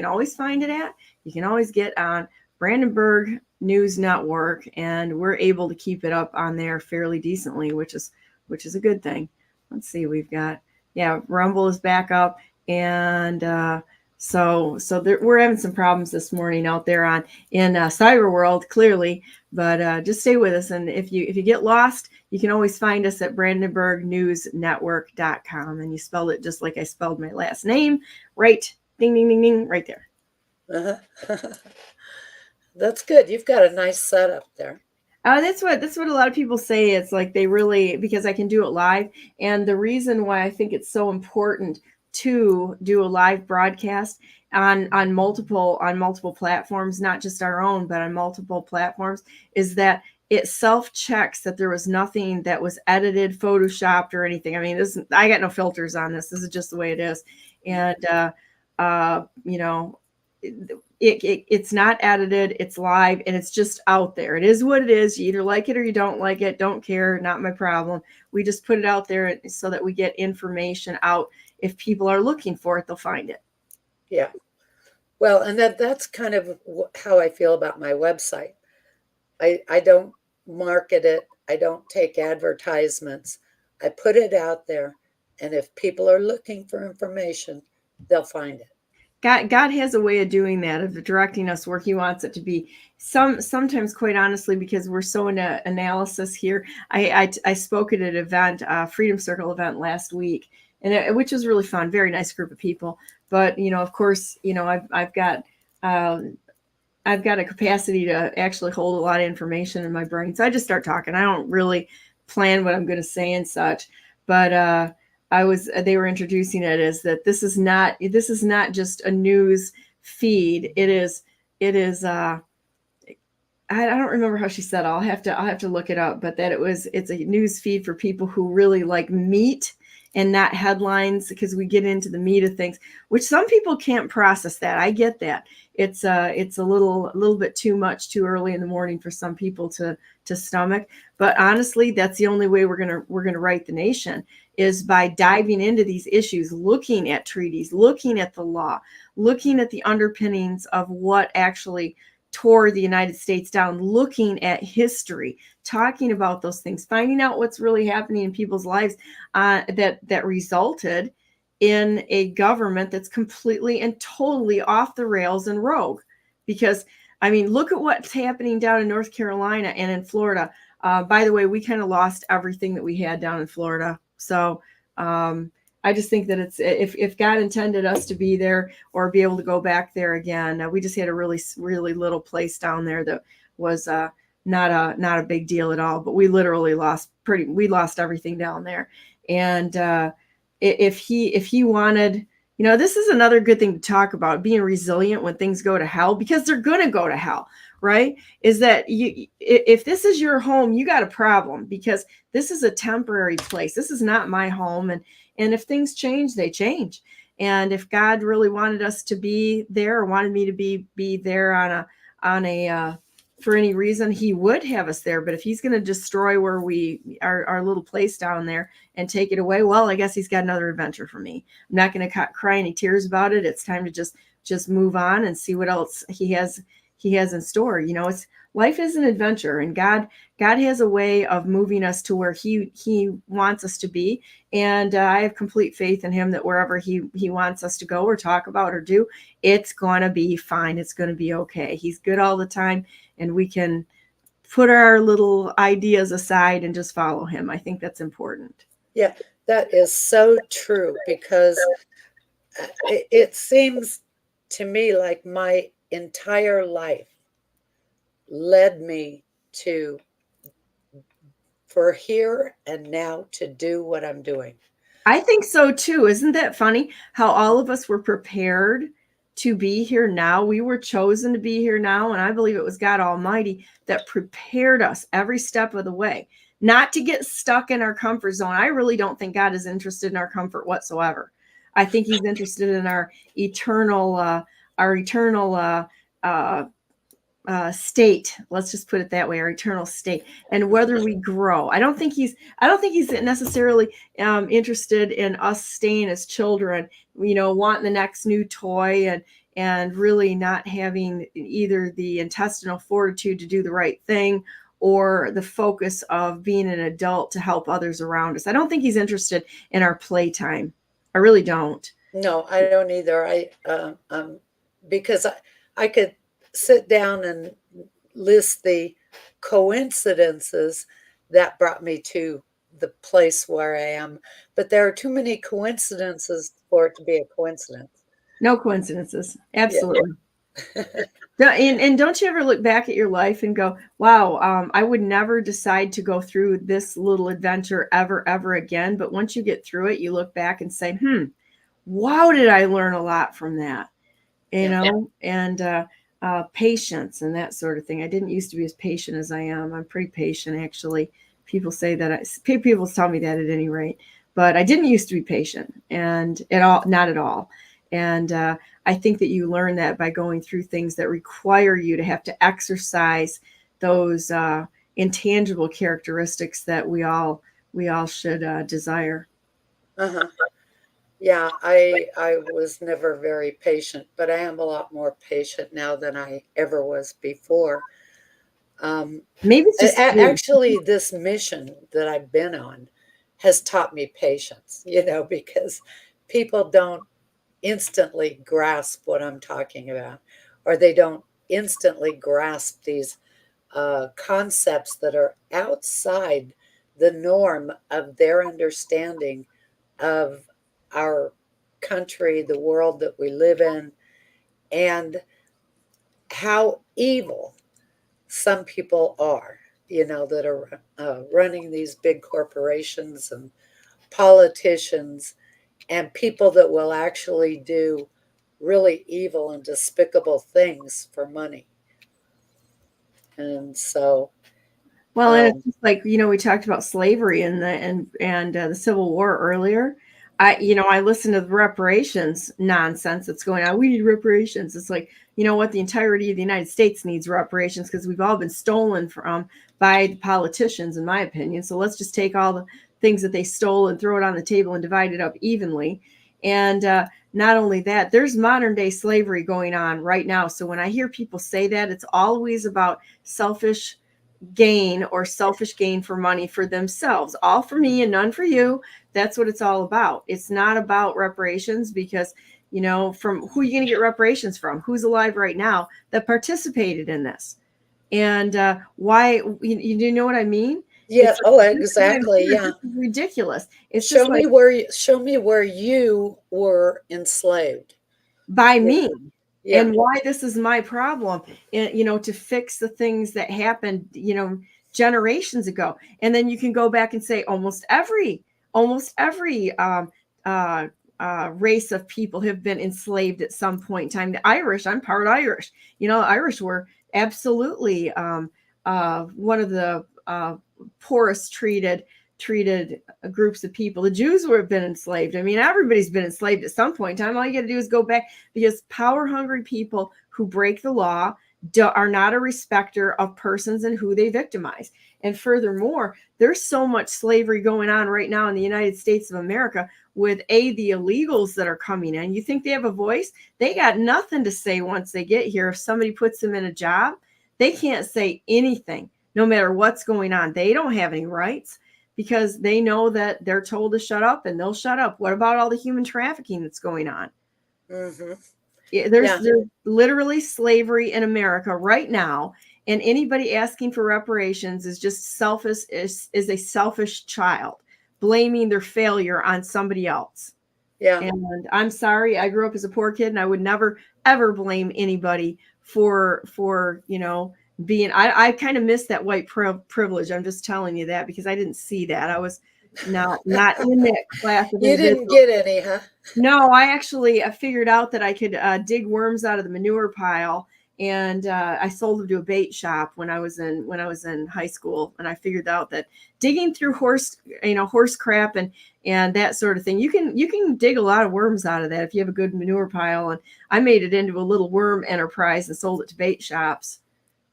always find it at? You can always get on Brandenburg News Network, and we're able to keep it up on there fairly decently, which is a good thing. Let's see, we've got, Rumble is back up, and so we're having some problems this morning out there in cyber world, clearly. But just stay with us, and if you get lost, you can always find us at BrandenburgNewsNetwork.com, and you spelled it just like I spelled my last name, right? Ding, ding, ding, ding, right there. That's good. You've got a nice setup there. That's what a lot of people say. It's like they really, because I can do it live. And the reason why I think it's so important to do a live broadcast on multiple platforms, not just our own, but on multiple platforms, is that it self-checks that there was nothing that was edited, photoshopped, or anything. I mean, I got no filters on this. This is just the way it is. And it's not edited, it's live, and it's just out there. It is what it is. You either like it or you don't like it. Don't care, not my problem. We just put it out there so that we get information out. If people are looking for it, they'll find it. Yeah. Well, and that's kind of how I feel about my website. I don't market it. I don't take advertisements. I put it out there, and if people are looking for information, they'll find it. God has a way of doing that, of directing us where he wants it to be. Sometimes, quite honestly, because we're so into analysis here. I spoke at an event, Freedom Circle event last week, and which was really fun. Very nice group of people. But of course, I've got a capacity to actually hold a lot of information in my brain. So I just start talking. I don't really plan what I'm going to say and such. But they were introducing it as that this is not just a news feed. It is I don't remember how she said it. I'll have to look it up, but that it's a news feed for people who really like meat and not headlines, because we get into the meat of things, which some people can't process that. I get that. It's a little bit too much too early in the morning for some people to stomach. But honestly, that's the only way we're gonna right the nation, is by diving into these issues, looking at treaties, looking at the law, looking at the underpinnings of what actually tore the United States down, looking at history, talking about those things, finding out what's really happening in people's lives that resulted in a government that's completely and totally off the rails and rogue. Because, I mean, look at what's happening down in North Carolina and in Florida. By the way, we kind of lost everything that we had down in Florida. So I just think that it's, if God intended us to be there or be able to go back there again, we just had a really, really little place down there that was not a big deal at all. But we literally lost everything down there. And if he wanted, this is another good thing to talk about, being resilient when things go to hell, because they're going to go to hell, right? Is that if this is your home, you got a problem, because this is a temporary place. This is not my home. And if things change, they change. And if God really wanted us to be there, or wanted me to be there on a for any reason, he would have us there. But if he's going to destroy where our little place down there and take it away, well, I guess he's got another adventure for me. I'm not going to cry any tears about it. It's time to just move on and see what else he has in store. Life is an adventure, and God has a way of moving us to where he wants us to be. And I have complete faith in him that wherever he wants us to go or talk about or do, it's going to be fine. It's going to be okay. He's good all the time, and we can put our little ideas aside and just follow him. I think that's important. Yeah, that is so true, because it seems to me like my entire life led me for here and now to do what I'm doing. I think so too. Isn't that funny how all of us were prepared to be here now? We were chosen to be here now. And I believe it was God Almighty that prepared us every step of the way, not to get stuck in our comfort zone. I really don't think God is interested in our comfort whatsoever. I think he's interested in our eternal state. Let's just put it that way, our eternal state, and whether we grow. I don't think he's necessarily interested in us staying as children, wanting the next new toy and really not having either the intestinal fortitude to do the right thing or the focus of being an adult to help others around us. I don't think he's interested in our playtime. I really don't. No, I don't either. Because I could sit down and list the coincidences that brought me to the place where I am, but there are too many coincidences for it to be a coincidence. No coincidences. Absolutely. Yeah. And don't you ever look back at your life and go, wow, I would never decide to go through this little adventure ever again. But once you get through it, you look back and say, wow, did I learn a lot from that? And patience and that sort of thing. I didn't used to be as patient as I am. I'm pretty patient, actually. People say that. People tell me that at any rate. But I didn't used to be patient, and not at all. And I think that you learn that by going through things that require you to have to exercise those intangible characteristics that we all should desire. Uh-huh. Yeah, I was never very patient, but I am a lot more patient now than I ever was before. Maybe it's just actually, this mission that I've been on has taught me patience, because people don't instantly grasp what I'm talking about, or they don't instantly grasp these concepts that are outside the norm of their understanding of our country, the world that we live in, and how evil some people are, that are running these big corporations and politicians and people that will actually do really evil and despicable things for money. And so, Well, and it's just like, we talked about slavery and the Civil War earlier. I listened to the reparations nonsense that's going on. We need reparations. It's like, what? The entirety of the United States needs reparations because we've all been stolen from by the politicians, in my opinion. So let's just take all the things that they stole and throw it on the table and divide it up evenly. And not only that, there's modern day slavery going on right now. So when I hear people say that, it's always about selfish gain or selfish gain for money for themselves, all for me and none for you. That's what it's all about. It's not about reparations because, from who are you going to get reparations from? Who's alive right now that participated in this? And why, you know what I mean? yeah, It's like, exactly, yeah. This is ridiculous. It's show just me like, show me where you were enslaved by me. Yeah. And why this is my problem, to fix the things that happened, generations ago. And then you can go back and say almost every race of people have been enslaved at some point in time. The Irish, I'm part Irish. Irish were absolutely one of the poorest treated groups of people. The Jews have been enslaved. I mean, everybody's been enslaved at some point in time. All you got to do is go back, because power hungry people who break the law are not a respecter of persons and who they victimize. And furthermore, there's so much slavery going on right now in the United States of America with the illegals that are coming in. You think they have a voice? They got nothing to say once they get here. If somebody puts them in a job, they can't say anything, no matter what's going on. They don't have any rights, because they know that they're told to shut up and they'll shut up. What about all the human trafficking that's going on? Mm-hmm. There's literally slavery in America right now. And anybody asking for reparations is just selfish, is a selfish child, blaming their failure on somebody else. Yeah. And I'm sorry, I grew up as a poor kid, and I would never, ever blame anybody for being, I kind of miss that white privilege. I'm just telling you that because I didn't see that. I was not in that class of You didn't get any, huh? No, I figured out that I could dig worms out of the manure pile, and I sold them to a bait shop when I was in high school. And I figured out that digging through horse crap and that sort of thing, you can dig a lot of worms out of that if you have a good manure pile. And I made it into a little worm enterprise and sold it to bait shops.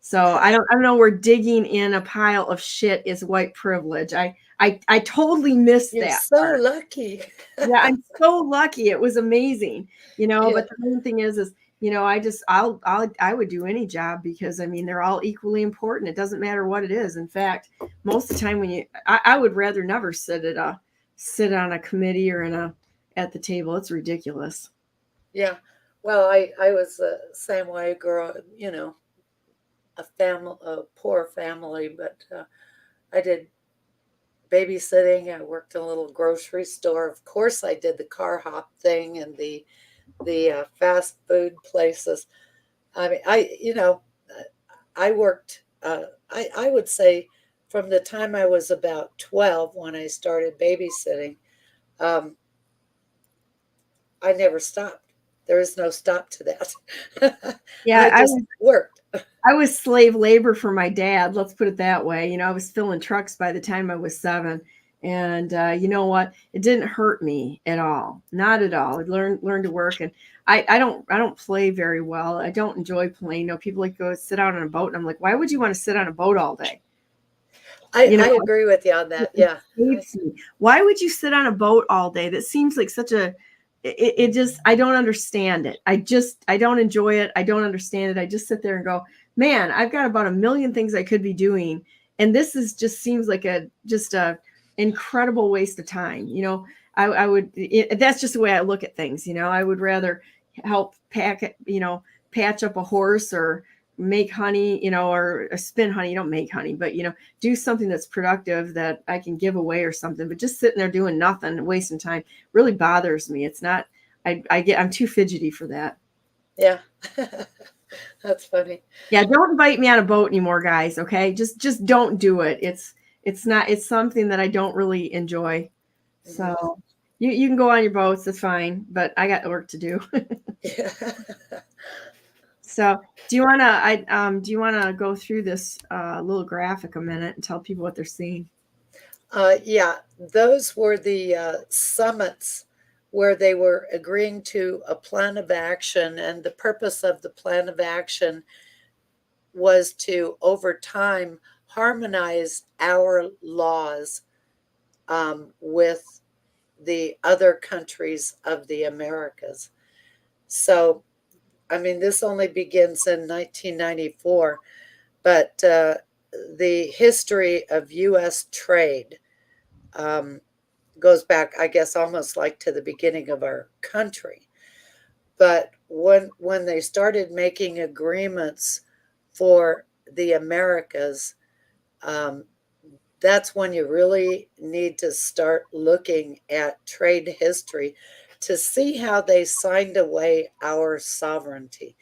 So I don't know where digging in a pile of shit is white privilege. I totally missed You're that. so lucky. Yeah, I'm so lucky. It was amazing, Yeah. But the main thing is I would do any job, because I mean, they're all equally important. It doesn't matter what it is. In fact, most of the time I would rather never sit on a committee or at the table. It's ridiculous. Yeah. Well, I was the same way. I grew up, a poor family, but I did babysitting. I worked in a little grocery store. Of course, I did the car hop thing and the fast food places. I mean, I worked. I would say from the time I was about 12 when I started babysitting, I never stopped. There is no stop to that. Yeah, I just worked. I was slave labor for my dad. Let's put it that way. I was filling trucks by the time I was 7. And you know what? It didn't hurt me at all. Not at all. I learned to work. And I don't play very well. I don't enjoy playing. People like go sit out on a boat. And I'm like, why would you want to sit on a boat all day? I agree with you on that. Yeah. Why would you sit on a boat all day? That seems like such a, it just, I don't understand it. I don't enjoy it. I don't understand it. I just sit there and go, man, I've got about a million things I could be doing. And this just seems like just a incredible waste of time. I would, that's just the way I look at things. I would rather help patch up a horse or make honey, or spin honey. You don't make honey, but, do something that's productive that I can give away or something. But just sitting there doing nothing, wasting time really bothers me. It's not, I'm too fidgety for that. Yeah. That's funny. Yeah. Don't invite me on a boat anymore, guys. Okay. Just don't do it. It's something that I don't really enjoy. So you can go on your boats. That's fine. But I got work to do. Yeah. So do you want to go through this little graphic a minute and tell people what they're seeing? Yeah, those were the summits where they were agreeing to a plan of action, and the purpose of the plan of action was to, over time, harmonize our laws with the other countries of the Americas. So, I mean, this only begins in 1994, but the history of U.S. trade goes back, I guess, almost like to the beginning of our country. But when they started making agreements for the Americas, that's when you really need to start looking at trade history to see how they signed away our sovereignty.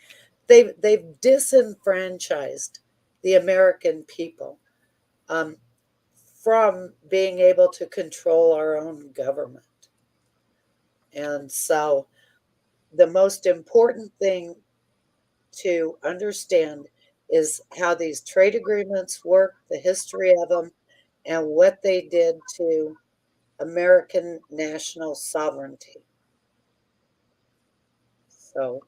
They've disenfranchised the American people from being able to control our own government. And so the most important thing to understand is how these trade agreements work, the history of them, and what they did to American national sovereignty. So,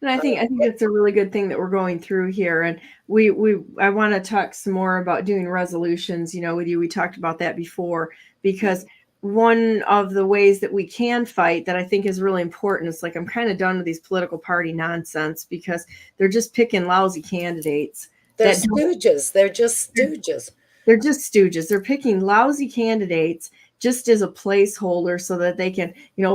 And I think it's a really good thing that we're going through here. And I want to talk some more about doing resolutions, with you. We talked about that before, because one of the ways that we can fight that I think is really important is, like, I'm kind of done with these political party nonsense, because they're just picking lousy candidates. They're stooges. They're just stooges. They're just stooges. They're picking lousy candidates just as a placeholder so that they can,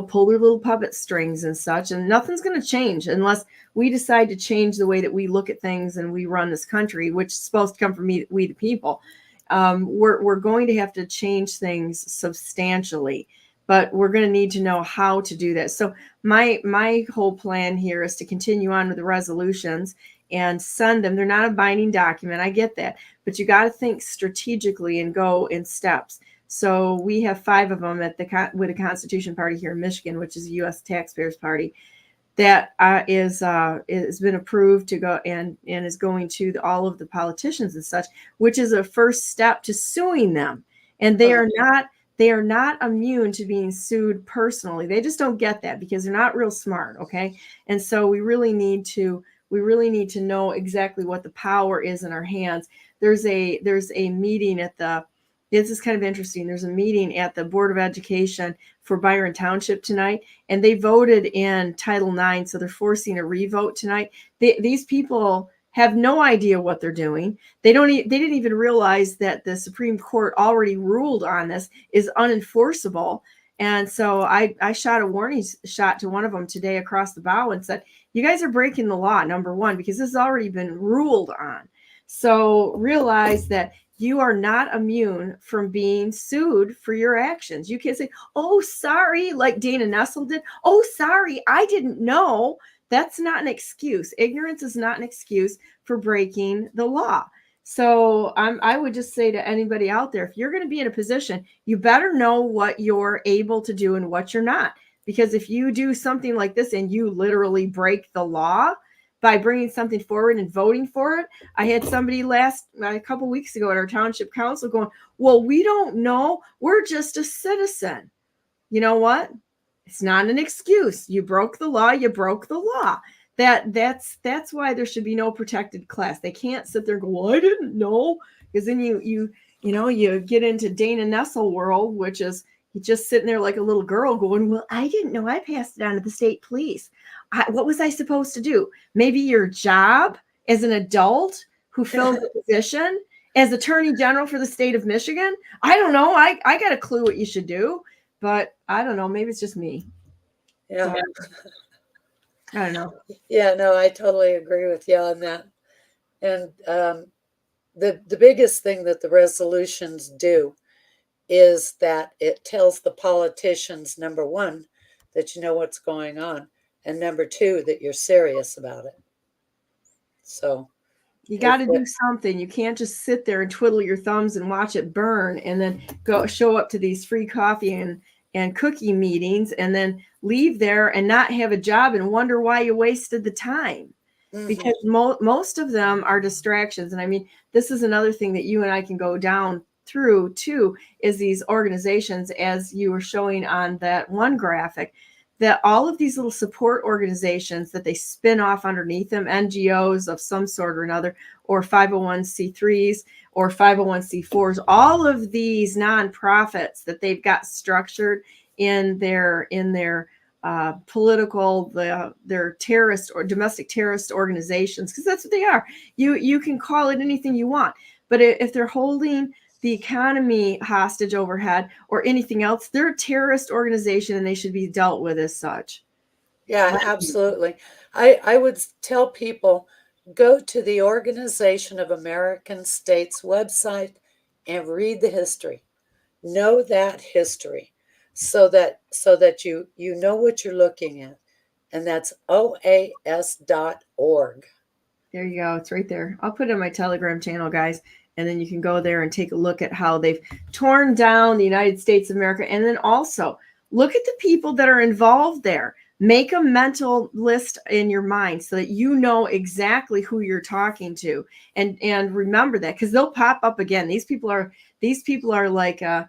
pull their little puppet strings and such. And nothing's going to change unless we decide to change the way that we look at things and we run this country, which is supposed to come from we the people. We're going to have to change things substantially, but we're going to need to know how to do that. So my whole plan here is to continue on with the resolutions and send them. They're not a binding document. I get that, but you got to think strategically and go in steps. So we have 5 of them with the Constitution Party here in Michigan, which is a U.S. Taxpayers Party, that has been approved to go and is going to all of the politicians and such, which is a first step to suing them. And they are not immune to being sued personally. They just don't get that because they're not real smart. Okay. And so we really need to know exactly what the power is in our hands. There's a meeting this is kind of interesting. There's a meeting at the Board of Education for Byron Township tonight, and they voted in Title IX, so they're forcing a revote tonight. These people have no idea what they're doing. They didn't even realize that the Supreme Court already ruled on this is unenforceable. And so I shot a warning shot to one of them today across the bow and said, you guys are breaking the law, number one, because this has already been ruled on. So realize that you are not immune from being sued for your actions. You can't say, oh, sorry, like Dana Nessel did. Oh, sorry, I didn't know. That's not an excuse. Ignorance is not an excuse for breaking the law. So I would just say to anybody out there, if you're going to be in a position, you better know what you're able to do and what you're not. Because if you do something like this and you literally break the law by bringing something forward and voting for it. I had somebody a couple weeks ago at our township council going, well, we don't know. We're just a citizen. You know what? It's not an excuse. You broke the law. You broke the law. That's why there should be no protected class. They can't sit there and go, well, I didn't know. Because then you get into Dana Nessel world, which is just sitting there like a little girl going, well, I didn't know. I passed it on to the state police. What was I supposed to do? Maybe your job as an adult who filled the position as Attorney General for the state of Michigan? I don't know. I got a clue what you should do. but I don't know. Maybe it's just me. Yeah. But I don't know. Yeah, no, I totally agree with you on that. And the biggest thing that the resolutions do is that it tells the politicians, number one, that you know what's going on, and number two, that you're serious about it. So you got to do something. You can't just sit there and twiddle your thumbs and watch it burn and then go show up to these free coffee and cookie meetings and then leave there and not have a job and wonder why you wasted the time. Because most of them are distractions. And I mean, this is another thing that you and I can go down through too, is these organizations, as you were showing on that one graphic, that all of these little support organizations that they spin off underneath them, NGOs of some sort or another, or 501c3s or 501c4s, all of these nonprofits that they've got structured in their political, their terrorist or domestic terrorist organizations, because that's what they are. You can call it anything you want, but if they're holding the economy hostage overhead or anything else, they're a terrorist organization and they should be dealt with as such. Yeah, absolutely. I would tell people, go to the Organization of American States website and read the history. Know that history so that you know what you're looking at. And that's oas.org. There you go. It's right there. I'll put it on my Telegram channel, guys. And then you can go there and take a look at how they've torn down the United States of America. And then also look at the people that are involved there. Make a mental list in your mind so that you know exactly who you're talking to. And remember that, because they'll pop up again. These people are like, they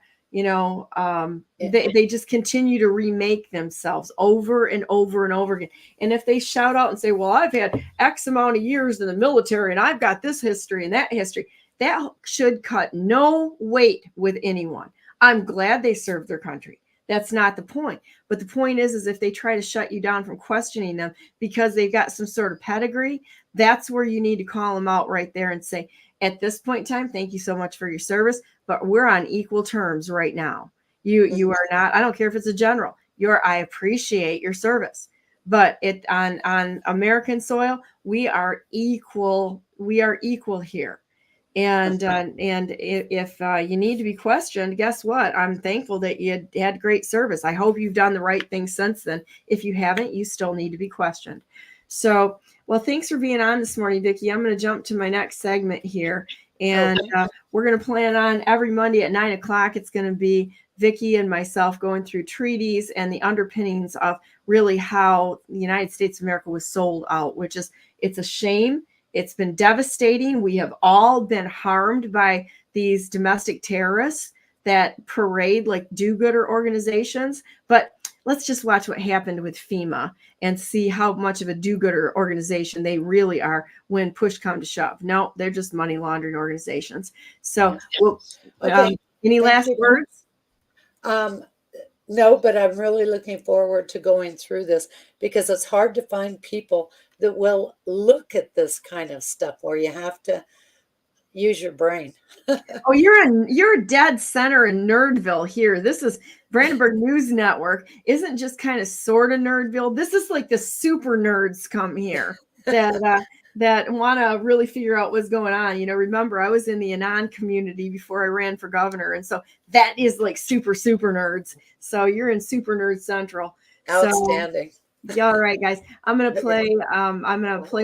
just continue to remake themselves over and over and over again. And if they shout out and say, well, I've had X amount of years in the military and I've got this history and that history, that should cut no weight with anyone. I'm glad they served their country. That's not the point. But the point is if they try to shut you down from questioning them because they've got some sort of pedigree, that's where you need to call them out right there and say, at this point in time, thank you so much for your service, but we're on equal terms right now. You are not, I don't care if it's a general, I appreciate your service, but on American soil, we are equal. We are equal here. And if you need to be questioned, guess what? I'm thankful that you had great service. I hope you've done the right thing since then. If you haven't, you still need to be questioned. So, well, thanks for being on this morning, Vicky. I'm going to jump to my next segment here. And we're going to plan on every Monday at 9 o'clock. It's going to be Vicky and myself going through treaties and the underpinnings of really how the United States of America was sold out, which is, it's a shame. It's been devastating. We have all been harmed by these domestic terrorists that parade like do-gooder organizations. But let's just watch what happened with FEMA and see how much of a do-gooder organization they really are when push come to shove. No, they're just money laundering organizations. So, any last words? No, but I'm really looking forward to going through this, because it's hard to find people that will look at this kind of stuff where you have to use your brain. Oh, you're dead center in Nerdville here. This is Brandenburg News Network. Isn't just kind of sort of Nerdville. This is like the super nerds come here that want to really figure out what's going on. Remember, I was in the Anon community before I ran for governor. And so that is like super nerds. So you're in super nerd central. Outstanding. Yeah, all right, guys. I'm gonna play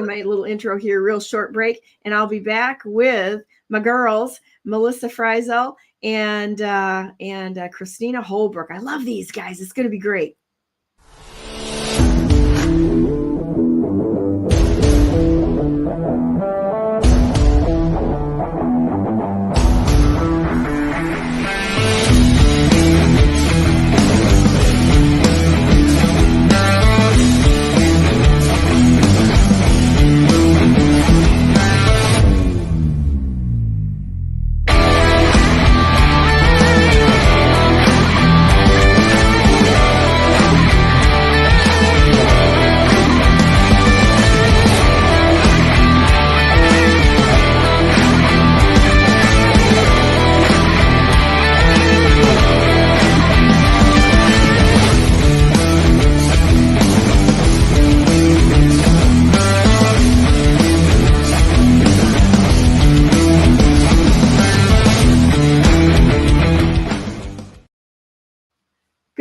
my little intro here, real short break, and I'll be back with my girls, Melissa Friesel and Christina Holbrook. I love these guys. It's gonna be great.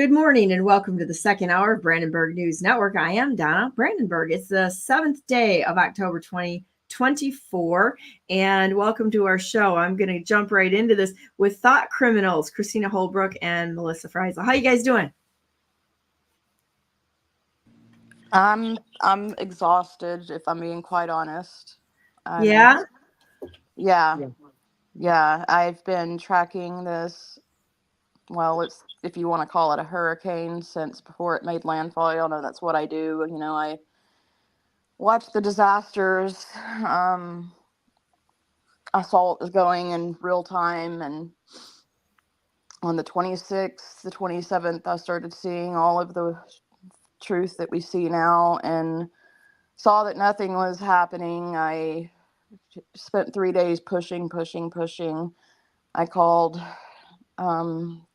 Good morning and welcome to the second hour of Brandenburg News Network. I am Donna Brandenburg. It's the 7th day of October 2024, and welcome to our show. I'm going to jump right into this with thought criminals, Christina Holbrook and Melissa Freisel. How you guys doing? I'm exhausted, if I'm being quite honest. Yeah? Yeah. I've been tracking this. Well, it's, if you want to call it a hurricane, since before it made landfall. Y'all know that's what I do. You know, I watch the disasters. I saw what was going in real time, and on the 26th, the 27th, I started seeing all of the truth that we see now, and saw that nothing was happening. I spent 3 days pushing. I called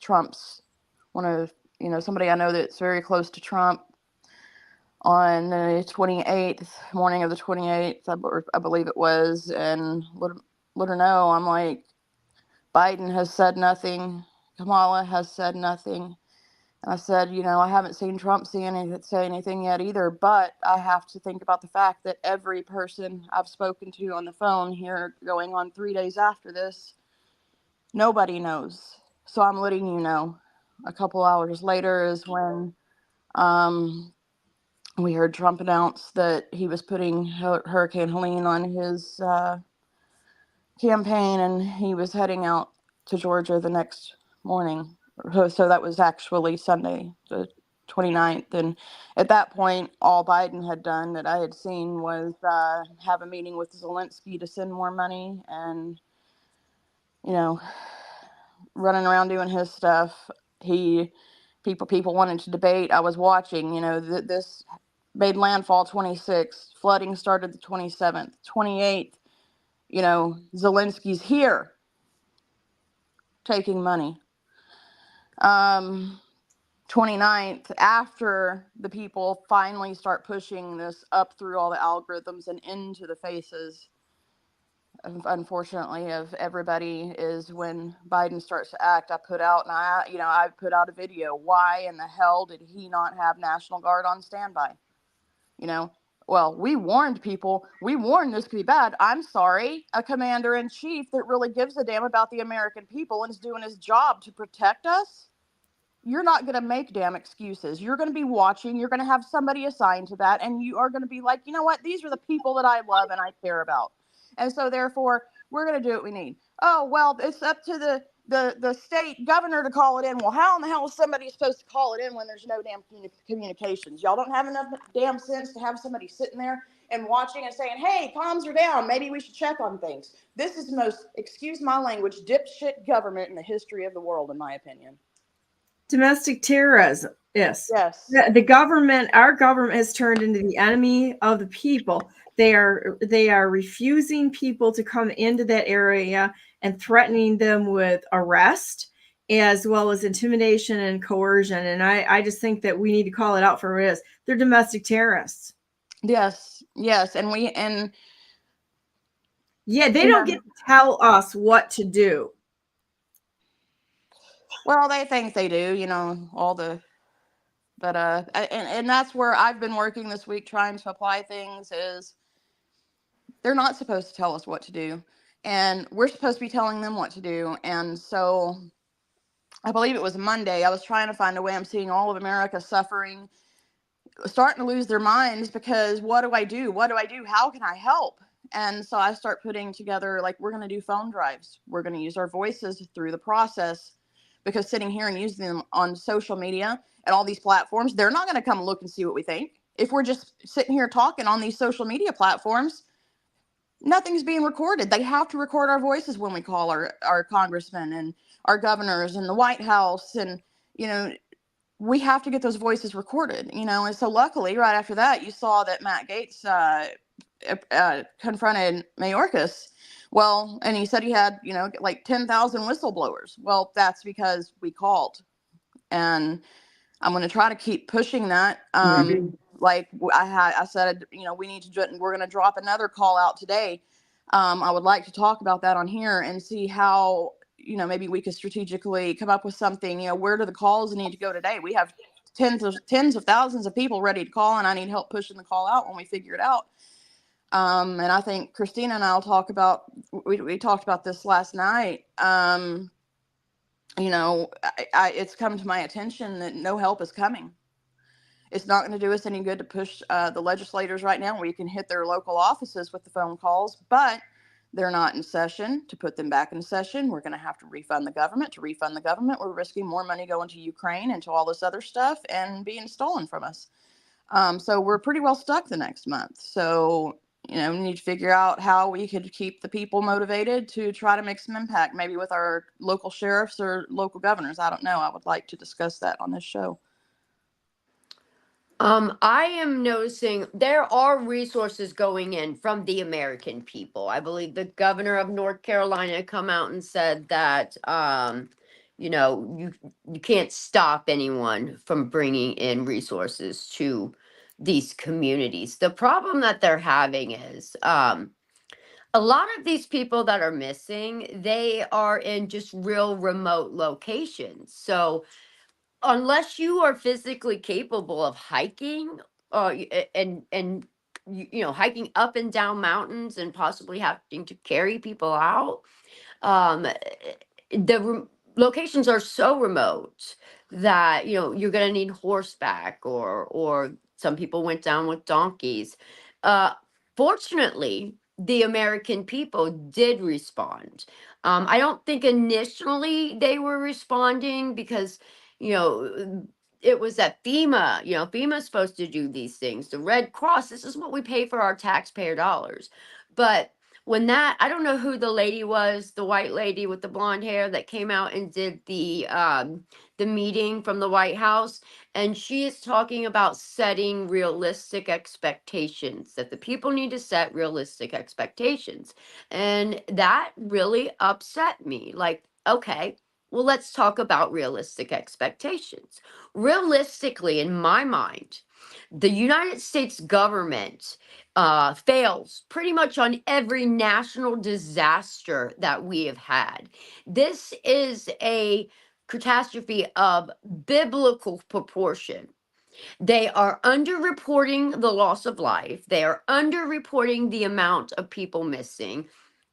Trump's somebody I know that's very close to Trump on the 28th, morning of the 28th, I believe it was, and let her know. I'm like, Biden has said nothing. Kamala has said nothing. And I said, I haven't seen Trump say anything yet either, but I have to think about the fact that every person I've spoken to on the phone here going on 3 days after this, nobody knows. So I'm letting you know. A couple hours later is when we heard Trump announce that he was putting Hurricane Helene on his campaign, and he was heading out to Georgia the next morning. So that was actually Sunday, the 29th. And at that point, all Biden had done that I had seen was have a meeting with Zelensky to send more money, and, running around doing his stuff. People wanted to debate. I was watching, this made landfall 26th. Flooding started the 27th, 28th. Zelensky's here taking money. 29th, after the people finally start pushing this up through all the algorithms and into the faces, unfortunately, of everybody, is when Biden starts to act. I put out a video. Why in the hell did he not have National Guard on standby? Well, we warned people. We warned this could be bad. I'm sorry. A commander-in-chief that really gives a damn about the American people and is doing his job to protect us, you're not going to make damn excuses. You're going to be watching. You're going to have somebody assigned to that, and you are going to be like, you know what? These are the people that I love and I care about. And so, therefore, we're going to do what we need. Oh, well, it's up to the state governor to call it in. Well, how in the hell is somebody supposed to call it in when there's no damn communications? Y'all don't have enough damn sense to have somebody sitting there and watching and saying, hey, comms are down. Maybe we should check on things. This is the most, excuse my language, dipshit government in the history of the world, in my opinion. Domestic terrorism. Yes. The government, our government, has turned into the enemy of the people. They are refusing people to come into that area and threatening them with arrest, as well as intimidation and coercion. And I just think that we need to call it out for what it is. They're domestic terrorists. Yes. And they don't get to tell us what to do. Well, they think they do, but and that's where I've been working this week, trying to apply things. Is they're not supposed to tell us what to do, and we're supposed to be telling them what to do. And so I believe it was Monday, I was trying to find a way. I'm seeing all of America suffering, starting to lose their minds, because what do I do? How can I help? And so I start putting together, like, we're going to do phone drives. We're going to use our voices through the process, because sitting here and using them on social media and all these platforms, they're not going to come look and see what we think. If we're just sitting here talking on these social media platforms, nothing's being recorded. They have to record our voices when we call our congressmen and our governors and the White House. And, we have to get those voices recorded, And so luckily, right after that, you saw that Matt Gaetz confronted Mayorkas. Well, and he said he had, like 10,000 whistleblowers. Well, that's because we called. And I'm going to try to keep pushing that. Like I said, we need to, we're going to drop another call out today. I would like to talk about that on here and see how, maybe we could strategically come up with something, where do the calls need to go today? We have tens of thousands of people ready to call, and I need help pushing the call out when we figure it out. And I think Christina and I'll talk about, we talked about this last night. It's come to my attention that no help is coming. It's not going to do us any good to push the legislators right now, where you can hit their local offices with the phone calls, but they're not in session. To put them back in session, we're going to have to refund the government. To refund the government, we're risking more money going to Ukraine and to all this other stuff and being stolen from us. So we're pretty well stuck the next month. So, we need to figure out how we could keep the people motivated to try to make some impact, maybe with our local sheriffs or local governors. I don't know. I would like to discuss that on this show. I am noticing there are resources going in from the American people. I believe the governor of North Carolina come out and said that, you can't stop anyone from bringing in resources to these communities. The problem that they're having is, a lot of these people that are missing, they are in just real remote locations. So unless you are physically capable of hiking, and hiking up and down mountains and possibly having to carry people out, locations are so remote that you're going to need horseback, or some people went down with donkeys. Fortunately, the American people did respond. I don't think initially they were responding because it was that FEMA, FEMA's supposed to do these things. The Red Cross, this is what we pay for our taxpayer dollars. But I don't know who the lady was, the white lady with the blonde hair that came out and did the meeting from the White House. And she is talking about setting realistic expectations, that the people need to set realistic expectations. And that really upset me. Like, okay, well, let's talk about realistic expectations. Realistically, in my mind, the United States government fails pretty much on every national disaster that we have had. This is a catastrophe of biblical proportion. They are underreporting the loss of life. They are underreporting the amount of people missing.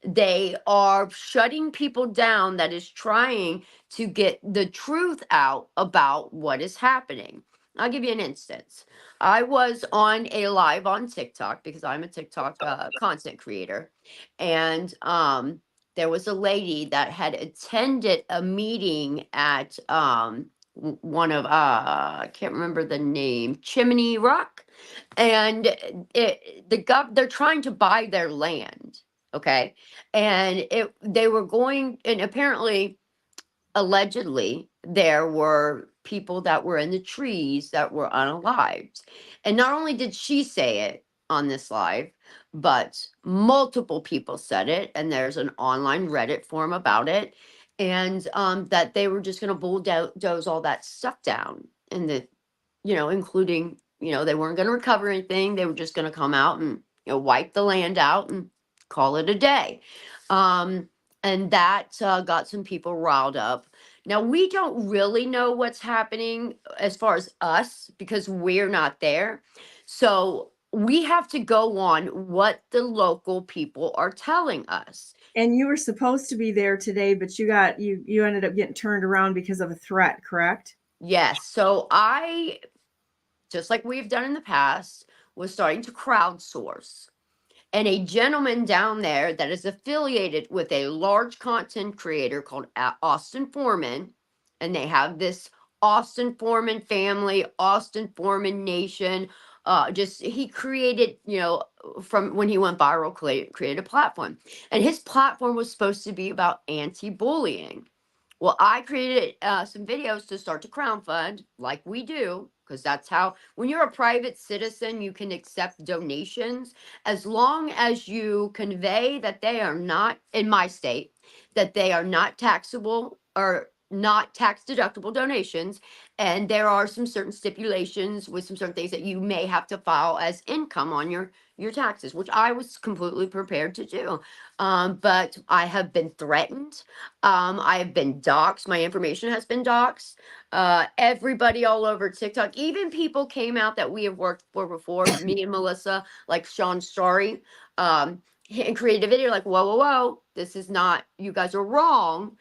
They are shutting people down that is trying to get the truth out about what is happening. I'll give you an instance. I was on a live on TikTok because I'm a TikTok content creator. And there was a lady that had attended a meeting at one of I can't remember the name, Chimney Rock, and they're trying to buy their land, okay, and they were going, and apparently, allegedly, there were people that were in the trees that were unalived, and not only did she say it on this live, but multiple people said it, and there's an online Reddit forum about it, and that they were just going to bulldoze all that stuff down, and including, they weren't going to recover anything. They were just going to come out and wipe the land out and call it a day. And that got some people riled up. Now, we don't really know what's happening as far as us because we're not there. So we have to go on what the local people are telling us. And you were supposed to be there today, but you ended up getting turned around because of a threat, correct? Yes. So I, just like we've done in the past, was starting to crowdsource. And a gentleman down there that is affiliated with a large content creator called Austin Foreman, and they have this Austin Foreman family, Austin Foreman Nation. He created, from when he went viral, created a platform. And his platform was supposed to be about anti-bullying. Well, I created some videos to start to crowdfund, like we do, because that's how, when you're a private citizen, you can accept donations as long as you convey that they are not, in my state, that they are not taxable or not tax deductible donations, and there are some certain stipulations with some certain things that you may have to file as income on your taxes, which I was completely prepared to do. But I have been threatened. I have been doxxed. My information has been doxxed. Everybody all over TikTok, even people came out that we have worked for before, me and Melissa, like Sean Story, and created a video like, whoa, whoa, whoa, this is not, you guys are wrong.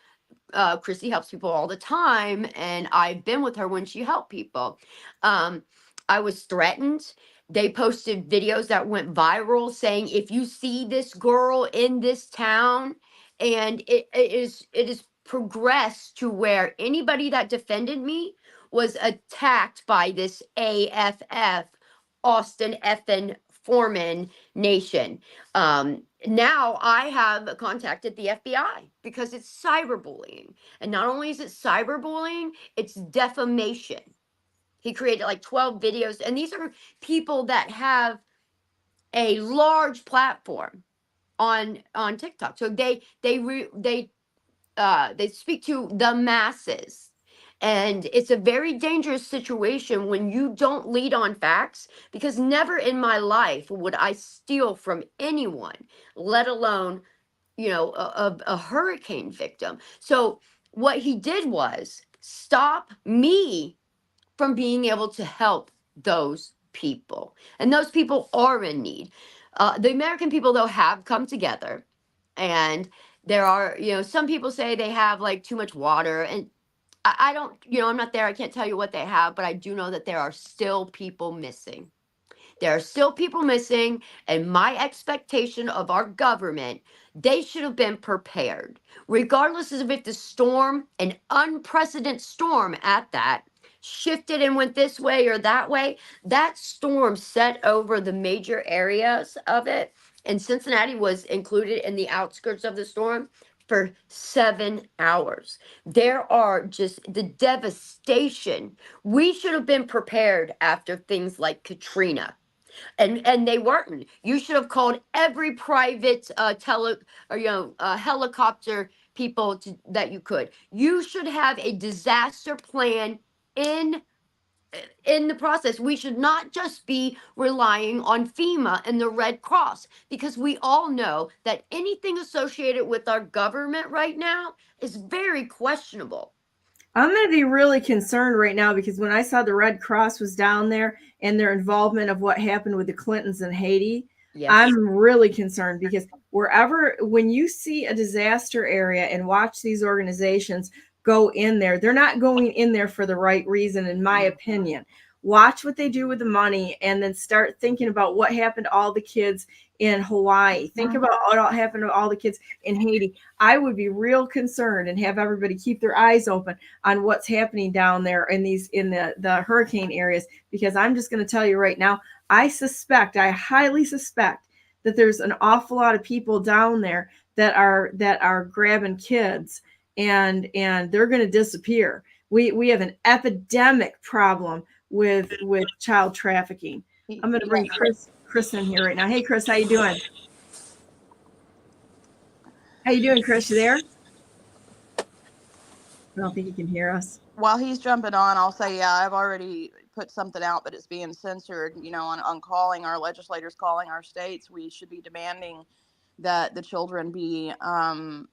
Chrissy helps people all the time, and I've been with her when she helped people. I was threatened. They posted videos that went viral saying, if you see this girl in this town, and it is progressed to where anybody that defended me was attacked by this AFF, Austin effing Foreman Nation. Now I have contacted the FBI because it's cyberbullying. And not only is it cyberbullying, it's defamation. He created like 12 videos, and these are people that have a large platform on TikTok. So they speak to the masses. And it's a very dangerous situation when you don't lead on facts, because never in my life would I steal from anyone, let alone, a hurricane victim. So what he did was stop me from being able to help those people. And those people are in need. The American people, though, have come together. And there are, some people say they have like too much water. And I don't, I'm not there. I can't tell you what they have, but I do know that there are still people missing. There are still people missing, and my expectation of our government, they should have been prepared. Regardless of if the storm, an unprecedented storm at that, shifted and went this way or that way, that storm set over the major areas of it, and Cincinnati was included in the outskirts of the storm for 7 hours. There are just the devastation. We should have been prepared after things like Katrina. And they weren't. You should have called every private helicopter people that you could. You should have a disaster plan in the process. We should not just be relying on FEMA and the Red Cross, because we all know that anything associated with our government right now is very questionable. I'm going to be really concerned right now, because when I saw the Red Cross was down there and their involvement of what happened with the Clintons in Haiti, yes. I'm really concerned, because when you see a disaster area and watch these organizations go in there, they're not going in there for the right reason, in my opinion. Watch what they do with the money, and then start thinking about what happened to all the kids in Hawaii. Think about what happened to all the kids in Haiti. I would be real concerned, and have everybody keep their eyes open on what's happening down there in the hurricane areas, because I'm just going to tell you right now, I highly suspect that there's an awful lot of people down there that are grabbing kids, and they're going to disappear. We have an epidemic problem with child trafficking. I'm going to bring Chris in here right now. Hey, Chris, how you doing? How you doing, Chris? You there? I don't think you can hear us. While he's jumping on, I'll say, yeah, I've already put something out, but it's being censored. On calling our legislators, calling our states, we should be demanding that the children be, our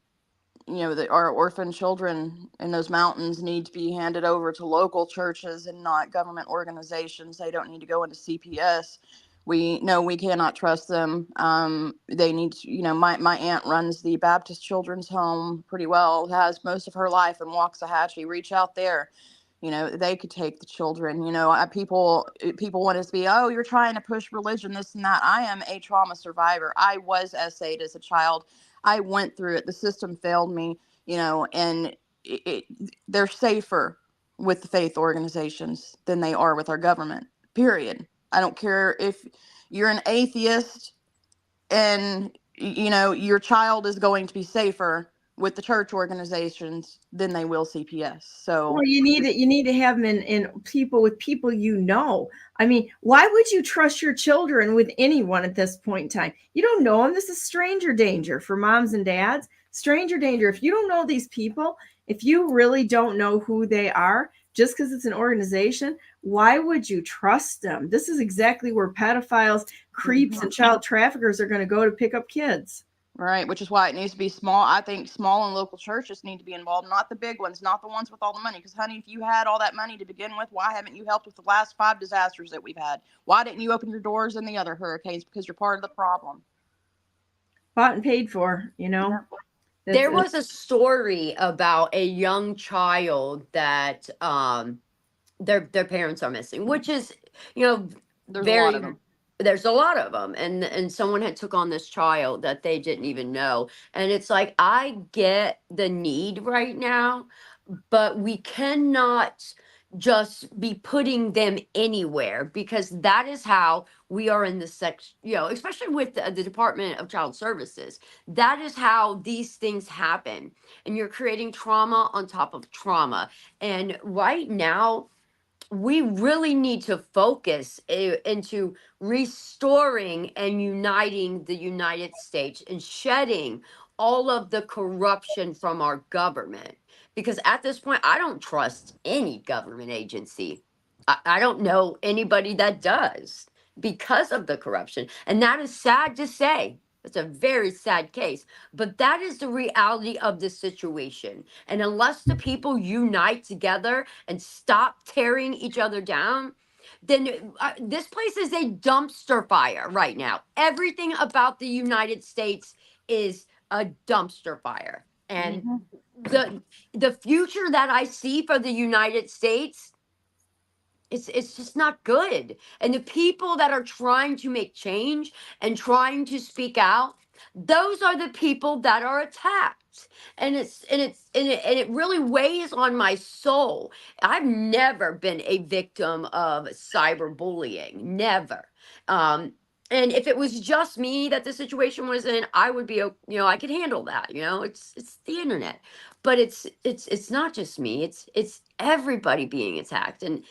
orphan children in those mountains need to be handed over to local churches and not government organizations. They don't need to go into CPS. We know we cannot trust them. They need to, my aunt runs the Baptist Children's Home pretty well, has most of her life in Waxahachie. Reach out there. They could take the children. People want us to be, oh, you're trying to push religion, this and that. I am a trauma survivor. I was SA'd as a child. I went through it. The system failed me, and they're safer with the faith organizations than they are with our government, period. I don't care if you're an atheist and, your child is going to be safer with the church organizations than they will CPS. So well, you need to have them in people with people. I mean, why would you trust your children with anyone at this point in time? You don't know them. This is stranger danger for moms and dads. Stranger danger. If you don't know these people if you really don't know who they are, just because it's an organization, why would you trust them? This is exactly where pedophiles, creeps, and child traffickers are going to go to pick up kids. Right, which is why it needs to be small. I think small and local churches need to be involved, not the big ones, not the ones with all the money. Because, honey, if you had all that money to begin with, why haven't you helped with the last 5 disasters that we've had? Why didn't you open your doors in the other hurricanes? Because you're part of the problem. Bought and paid for, you know. Yeah. There was a story about a young child that their parents are missing, which is, you know, There's very, a lot of them. there's a lot of them, and someone had took on this child that they didn't even know, and it's like, I get the need right now, but we cannot just be putting them anywhere, because that is how we are in the sex, you know, especially with the Department of Child Services. That is how these things happen, and you're creating trauma on top of trauma. And right now, we really need to focus into restoring and uniting the United States and shedding all of the corruption from our government. Because at this point, I don't trust any government agency. I don't know anybody that does, because of the corruption. And that is sad to say. It's a very sad case, but that is the reality of the situation. And unless the people unite together and stop tearing each other down, then this place is a dumpster fire right now. Everything about the United States is a dumpster fire. And the future that I see for the United States, it's just not good. And the people that are trying to make change and trying to speak out, those are the people that are attacked. And it really weighs on my soul. I've never been a victim of cyberbullying, never. And if it was just me that the situation was in, I would be, you know, I could handle that. You know, it's the internet, but it's not just me. It's everybody being attacked, and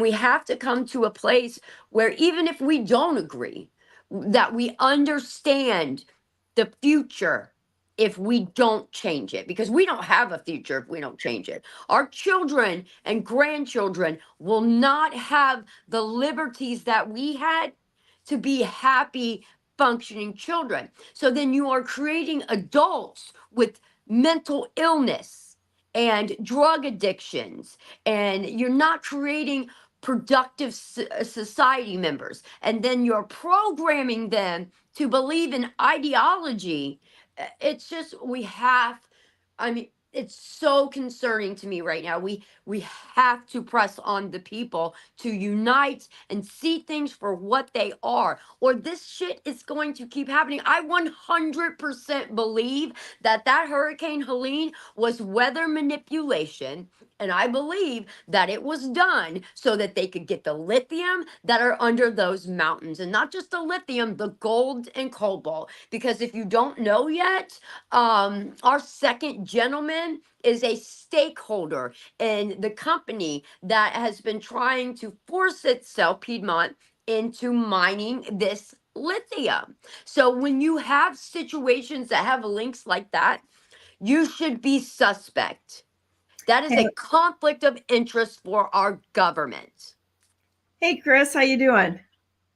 we have to come to a place where, even if we don't agree, that we understand the future if we don't change it, because we don't have a future if we don't change it. Our children and grandchildren will not have the liberties that we had to be happy, functioning children. So then you are creating adults with mental illness and drug addictions, and you're not creating productive society members. And then you're programming them to believe in ideology. It's just, we have, I mean, it's so concerning to me right now. We have to press on the people to unite and see things for what they are, or this shit is going to keep happening. I 100% believe that Hurricane Helene was weather manipulation, and I believe that it was done so that they could get the lithium that are under those mountains, and not just the lithium, the gold and cobalt. Because if you don't know yet, our second gentleman is a stakeholder in the company that has been trying to force itself, Piedmont, into mining this lithium. So when you have situations that have links like that, you should be suspect. That is a conflict of interest for our government. Hey, Chris, how you doing?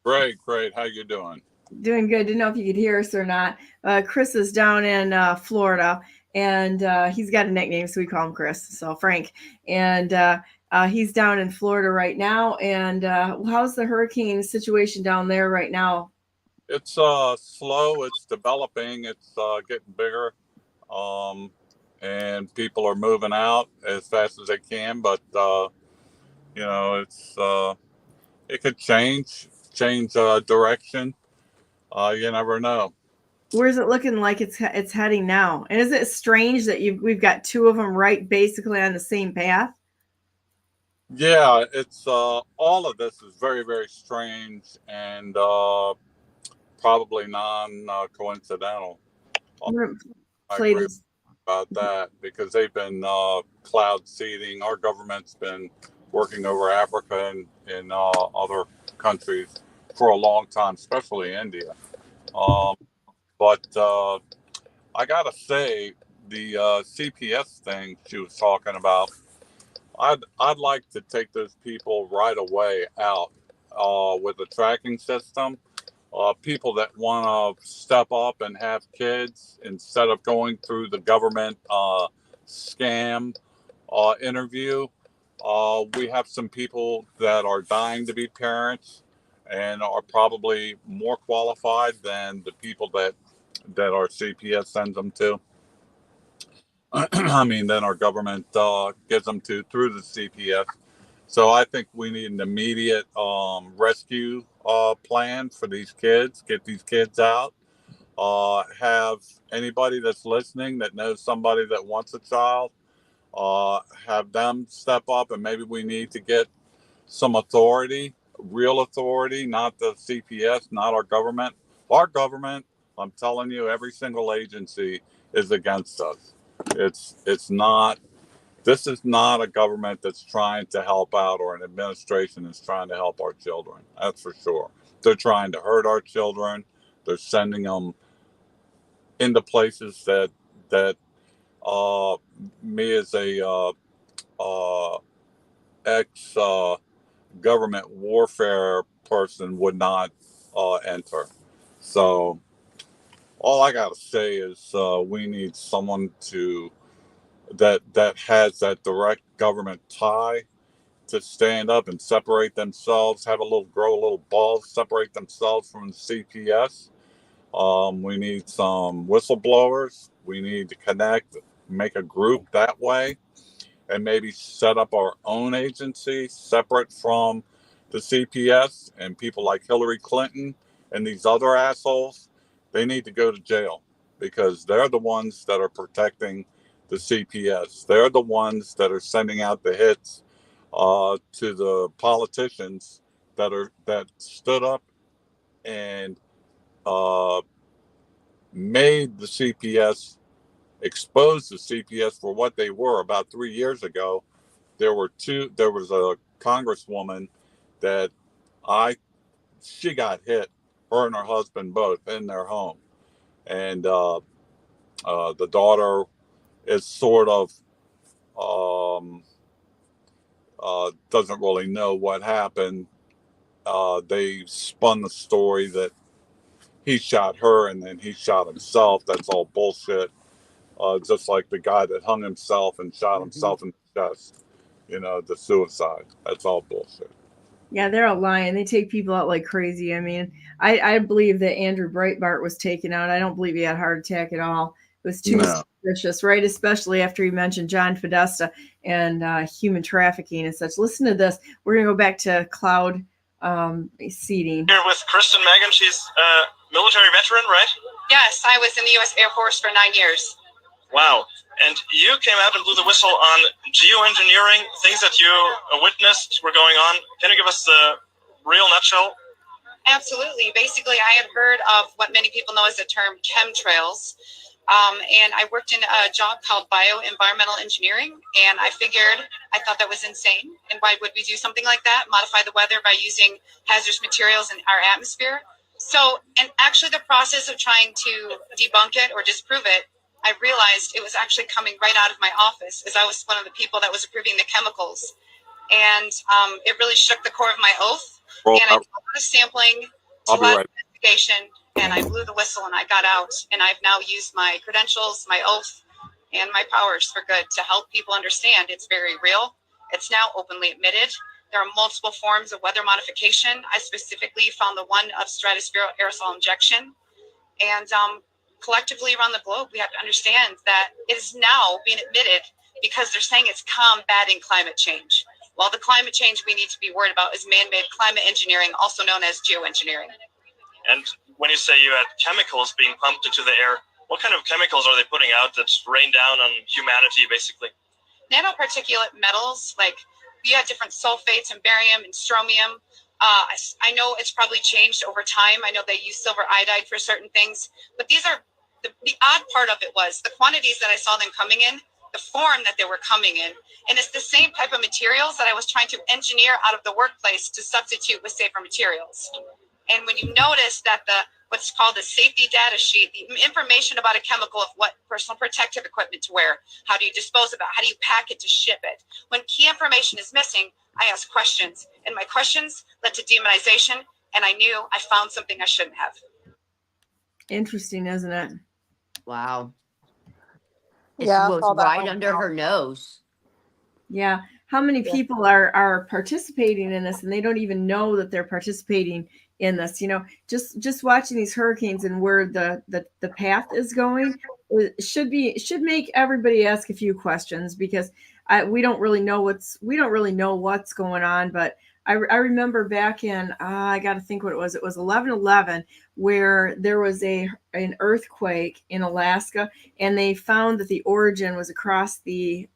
Great. How you doing? Doing good. Didn't know if you could hear us or not. Chris is down in Florida, and he's got a nickname, so we call him Chris. So Frank, and he's down in Florida right now. And how's the hurricane situation down there right now? It's slow. It's developing. It's getting bigger, and people are moving out as fast as they can. But you know, it's it could change direction. You never know. Where's it looking like it's heading now? And is it strange that we've got two of them right basically on the same path? Yeah, it's all of this is very, very strange and probably non-coincidental. I Play agree this. about that because they've been cloud seeding. Our government's been working over Africa and in other countries for a long time, especially India. But I gotta say, CPS thing she was talking about, I'd like to take those people right away out with a tracking system. People that want to step up and have kids instead of going through the government scam interview. We have some people that are dying to be parents and are probably more qualified than the people that our CPS sends them to. I mean, then our government gives them to through the CPS. So I think we need an immediate rescue plan for these kids. Get these kids out. Have anybody that's listening that knows somebody that wants a child, have them step up, and maybe we need to get some authority, real authority, not the CPS, not our government. Our government, I'm telling you, every single agency is against us. It's not. This is not a government that's trying to help out, or an administration that's trying to help our children. That's for sure. They're trying to hurt our children. They're sending them into places that me as a ex government warfare person would not enter. So all I gotta say is we need someone that has that direct government tie to stand up and separate themselves, grow a little balls, separate themselves from the CPS. We need some whistleblowers. We need to connect, make a group that way, and maybe set up our own agency separate from the CPS. And people like Hillary Clinton and these other assholes, they need to go to jail, because they're the ones that are protecting the CPS. They're the ones that are sending out the hits to the politicians that stood up and made the CPS, exposed the CPS for what they were. About 3 years ago, there was a congresswoman that she got hit, her and her husband both, in their home. And the daughter is sort of, doesn't really know what happened. They spun the story that he shot her and then he shot himself. That's all bullshit. Just like the guy that hung himself and shot himself in the chest, the suicide. That's all bullshit. Yeah, they're all lying. They take people out like crazy. I mean, I believe that Andrew Breitbart was taken out. I don't believe he had a heart attack at all. It was too suspicious, right? Especially after he mentioned John Podesta and human trafficking and such. Listen to this. We're going to go back to cloud seeding. Here with Kristen Megan. She's a military veteran, right? Yes, I was in the U.S. Air Force for 9 years. Wow. And you came out and blew the whistle on geoengineering, things that you witnessed were going on. Can you give us the real nutshell? Absolutely. Basically, I had heard of what many people know as the term chemtrails. And I worked in a job called bioenvironmental engineering. And I thought that was insane. And why would we do something like that? Modify the weather by using hazardous materials in our atmosphere. So, and actually the process of trying to debunk it or disprove it, I realized it was actually coming right out of my office, as I was one of the people that was approving the chemicals. And it really shook the core of my oath. And I did a lot of sampling, a lot of investigation, and I blew the whistle and I got out. And I've now used my credentials, my oath, and my powers for good to help people understand it's very real. It's now openly admitted. There are multiple forms of weather modification. I specifically found the one of stratospheric aerosol injection. And collectively around the globe, we have to understand that it is now being admitted because they're saying it's combating climate change. Well, the climate change we need to be worried about is man-made climate engineering, also known as geoengineering. And when you say you had chemicals being pumped into the air, what kind of chemicals are they putting out that rain down on humanity, basically? Nanoparticulate metals, like we had different sulfates and barium and strontium. I know it's probably changed over time. I know they use silver iodide for certain things, but these are the odd part of it was the quantities that I saw them coming in, the form that they were coming in. And it's the same type of materials that I was trying to engineer out of the workplace to substitute with safer materials. And when you notice that the what's called a safety data sheet, the information about a chemical, of what personal protective equipment to wear, how do you dispose of it, how do you pack it to ship it. When key information is missing, I ask questions, and my questions led to demonization, and I knew I found something I shouldn't have. Interesting, isn't it? Wow. It Yeah, I was saw that right one. under her nose. Yeah. How many Yeah. people are participating in this and they don't even know that they're participating in this? You know, just watching these hurricanes and where the path is going should make everybody ask a few questions, because we don't really know what's going on. But I remember back in I got to think what it was. It was 11/11, where there was an earthquake in Alaska, and they found that the origin was across the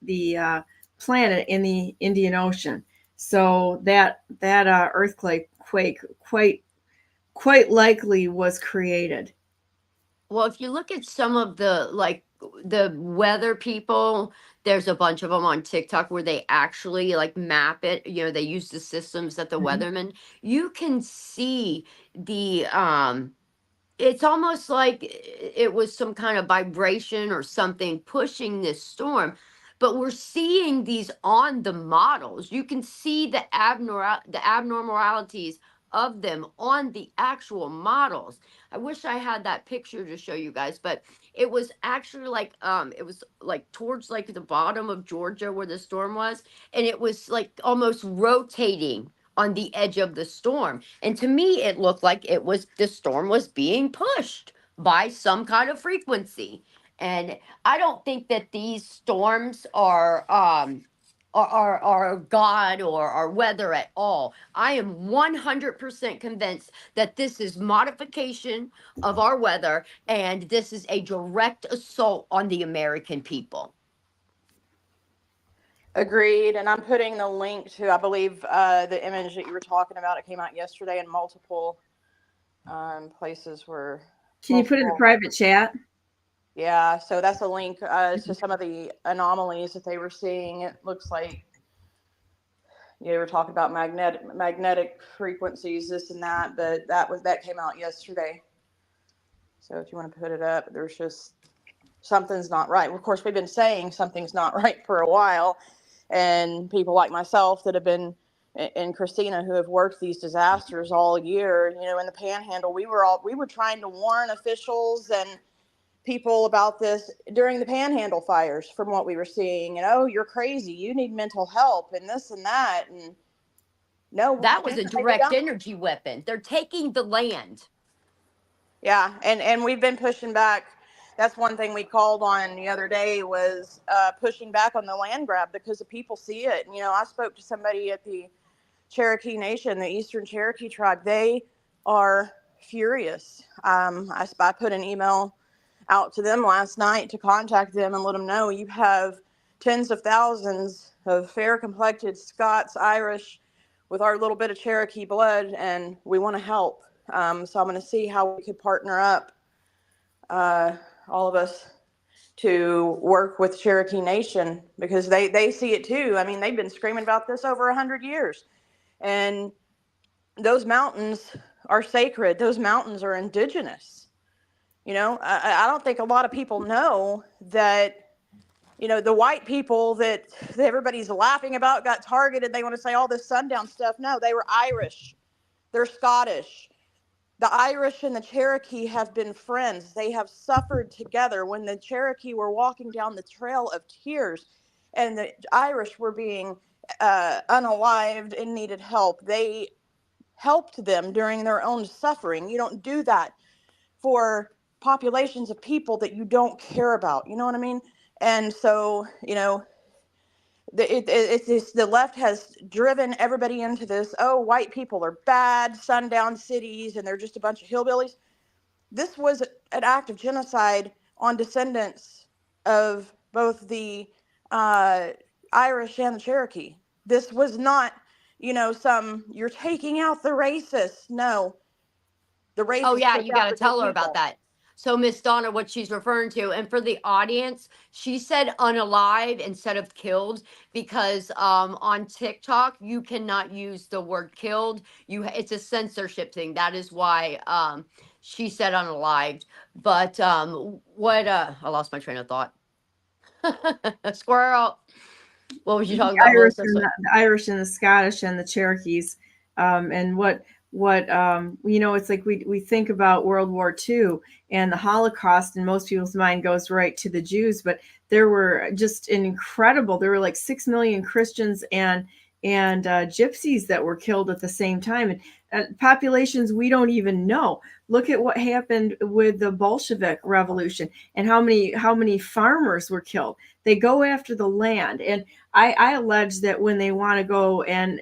planet in the Indian Ocean. So that earthquake quite likely was created. Well, if you look at some of the weather people, there's a bunch of them on TikTok where they actually map it. You know, they use the systems that the weathermen. You can see the it's almost like it was some kind of vibration or something pushing this storm. But we're seeing these on the models. You can see the abnormalities of them on the actual models. I wish I had that picture to show you guys, but it was actually it was towards the bottom of Georgia where the storm was, and it was almost rotating on the edge of the storm. And to me, it looked like the storm was being pushed by some kind of frequency. And I don't think that these storms are God or are weather at all. I am 100% convinced that this is modification of our weather, and this is a direct assault on the American people. Agreed. And I'm putting the link to, I believe, the image that you were talking about. It came out yesterday in multiple places where. Can you put it in the private chat? Yeah, so that's a link to some of the anomalies that they were seeing. It looks like you were talking about magnetic frequencies, this and that, but that came out yesterday. So if you want to put it up, there's just something's not right. Of course, we've been saying something's not right for a while, and people like myself that have been, and Cristina, who have worked these disasters all year, you know, in the Panhandle, we were trying to warn officials and people about this during the Panhandle fires from what we were seeing. And, oh, you're crazy, you need mental help and this and that. And no, that was a direct energy weapon. They're taking the land. Yeah, and we've been pushing back. That's one thing we called on the other day, was pushing back on the land grab, because the people see it. And, you know, I spoke to somebody at the Cherokee Nation, the Eastern Cherokee tribe. They are furious. I put an email out to them last night to contact them and let them know, you have tens of thousands of fair-complected Scots, Irish, with our little bit of Cherokee blood, and we want to help. So I'm going to see how we could partner up, all of us, to work with Cherokee Nation, because they see it too. I mean, they've been screaming about this over 100 years. And those mountains are sacred. Those mountains are indigenous. You know, I don't think a lot of people know that, you know, the white people that everybody's laughing about got targeted. They want to say all this sundown stuff. No, they were Irish. They're Scottish. The Irish and the Cherokee have been friends. They have suffered together. When the Cherokee were walking down the Trail of Tears and the Irish were being unalived and needed help, they helped them during their own suffering. You don't do that for populations of people that you don't care about. You know what I mean? And so, you know, the left has driven everybody into this, oh, white people are bad, sundown cities, and they're just a bunch of hillbillies. This was an act of genocide on descendants of both the Irish and the Cherokee. This was not, you know, you're taking out the racists. No, the racists. Oh yeah, you got to tell her about that. So Miss Donna, what she's referring to, and for the audience, she said unalive instead of killed because on TikTok you cannot use the word killed. It's a censorship thing. That is why she said unalived. But I lost my train of thought. Squirrel. What was you talking about, Irish Melissa? and the Irish and the Scottish and the Cherokees, and what it's like we think about World War II and the Holocaust, and most people's mind goes right to the Jews, but there were just there were like 6 million Christians and gypsies that were killed at the same time, and populations we don't even know. Look at what happened with the Bolshevik Revolution and how many farmers were killed. They go after the land, and I allege that when they want to go and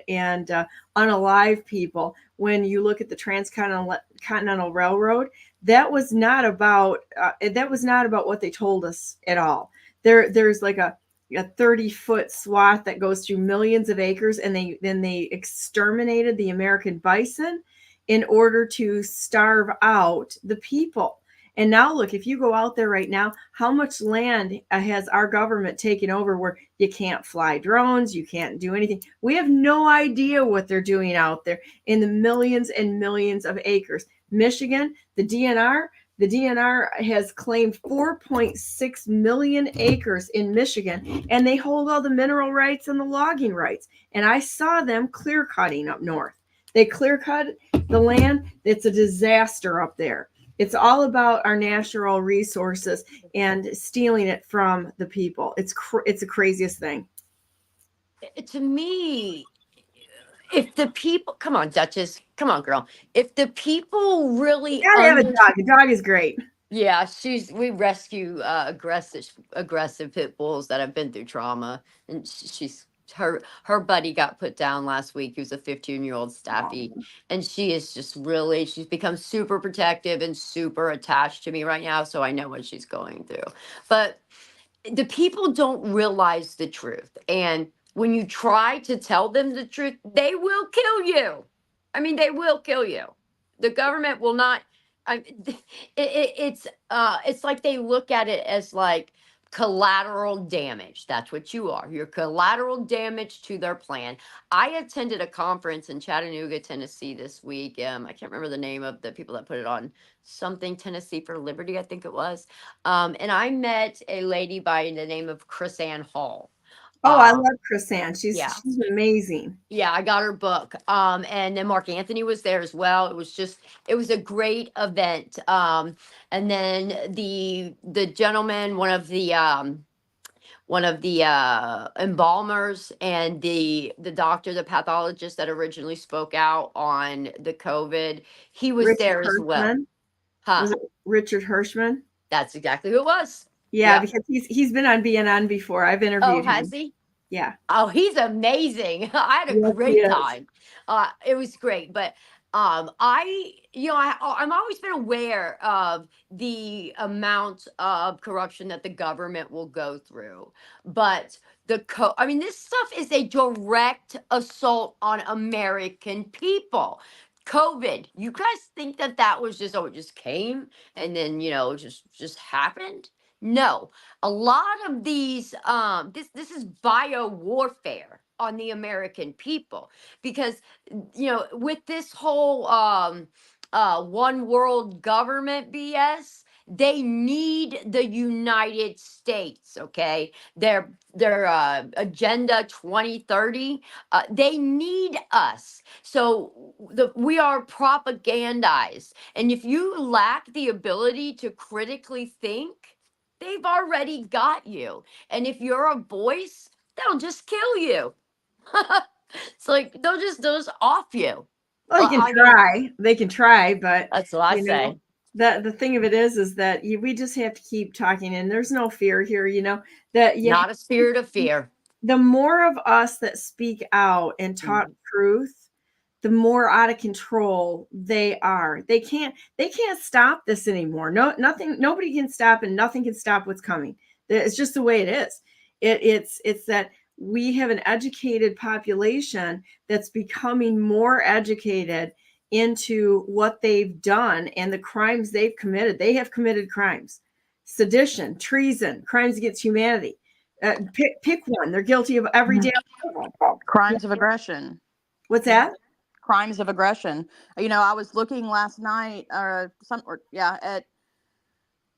unalive people, when you look at the Transcontinental Railroad, that was not about what they told us at all. There's like a 30-foot swath that goes through millions of acres, and they exterminated the American bison in order to starve out the people. And now look, if you go out there right now, how much land has our government taken over where you can't fly drones, you can't do anything? We have no idea what they're doing out there in the millions and millions of acres. Michigan, the DNR has claimed 4.6 million acres in Michigan, and they hold all the mineral rights and the logging rights. And I saw them clear cutting up north. They clear cut the land. It's a disaster up there. It's all about our natural resources and stealing it from the people. It's the craziest thing. To me, if the people, come on, Duchess, come on, girl. If the people really, You gotta have a dog. A dog is great. Yeah, we rescue aggressive pit bulls that have been through trauma, and her buddy got put down last week, who's a 15-year-old staffy, and she's become super protective and super attached to me right now, so I know what she's going through. But the people don't realize the truth, and when you try to tell them the truth, they will kill you. I mean, they will kill you. The government will not. It's like they look at it as like collateral damage. That's what you are. You're collateral damage to their plan. I attended a conference in Chattanooga, Tennessee this week. I can't remember the name of the people that put it on. Something Tennessee for Liberty, I think it was. And I met a lady by the name of Chrisanne Hall. Oh, I love Chrisanne. She's amazing. Yeah, I got her book. And then Mark Anthony was there as well. It was a great event. And then the gentleman, one of the embalmers and the doctor, the pathologist that originally spoke out on the COVID, he was Richard there Hirschman. as well. Huh? Was it Richard Hirschman? That's exactly who it was. Yeah, because he's been on BNN before. I've interviewed him. Oh, has he? Yeah. Oh, he's amazing. I had a great time. It was great. But I'm always been aware of the amount of corruption that the government will go through. But this stuff is a direct assault on American people. COVID, you guys think that was just, it just came and then, just happened? No, a lot of these, this is bio warfare on the American people, because, with this whole one world government BS, they need the United States, okay? Their agenda 2030, they need us. So we are propagandized. And if you lack the ability to critically think, they've already got you. And if you're a voice, they'll just kill you. It's like they'll just off you. Well, they can try, but that's what I say. The thing of it is that we just have to keep talking, and there's no fear here, that not a spirit of fear. The more of us that speak out and talk truth, the more out of control they are. They can't stop this anymore. Nobody can stop, and nothing can stop what's coming. It's just the way it is. It's that we have an educated population that's becoming more educated into what they've done and the crimes they've committed. They have committed crimes: sedition, treason, crimes against humanity. Pick one. They're guilty of every damn Crimes of aggression. What's that? Crimes of aggression. You know, I was looking last night, I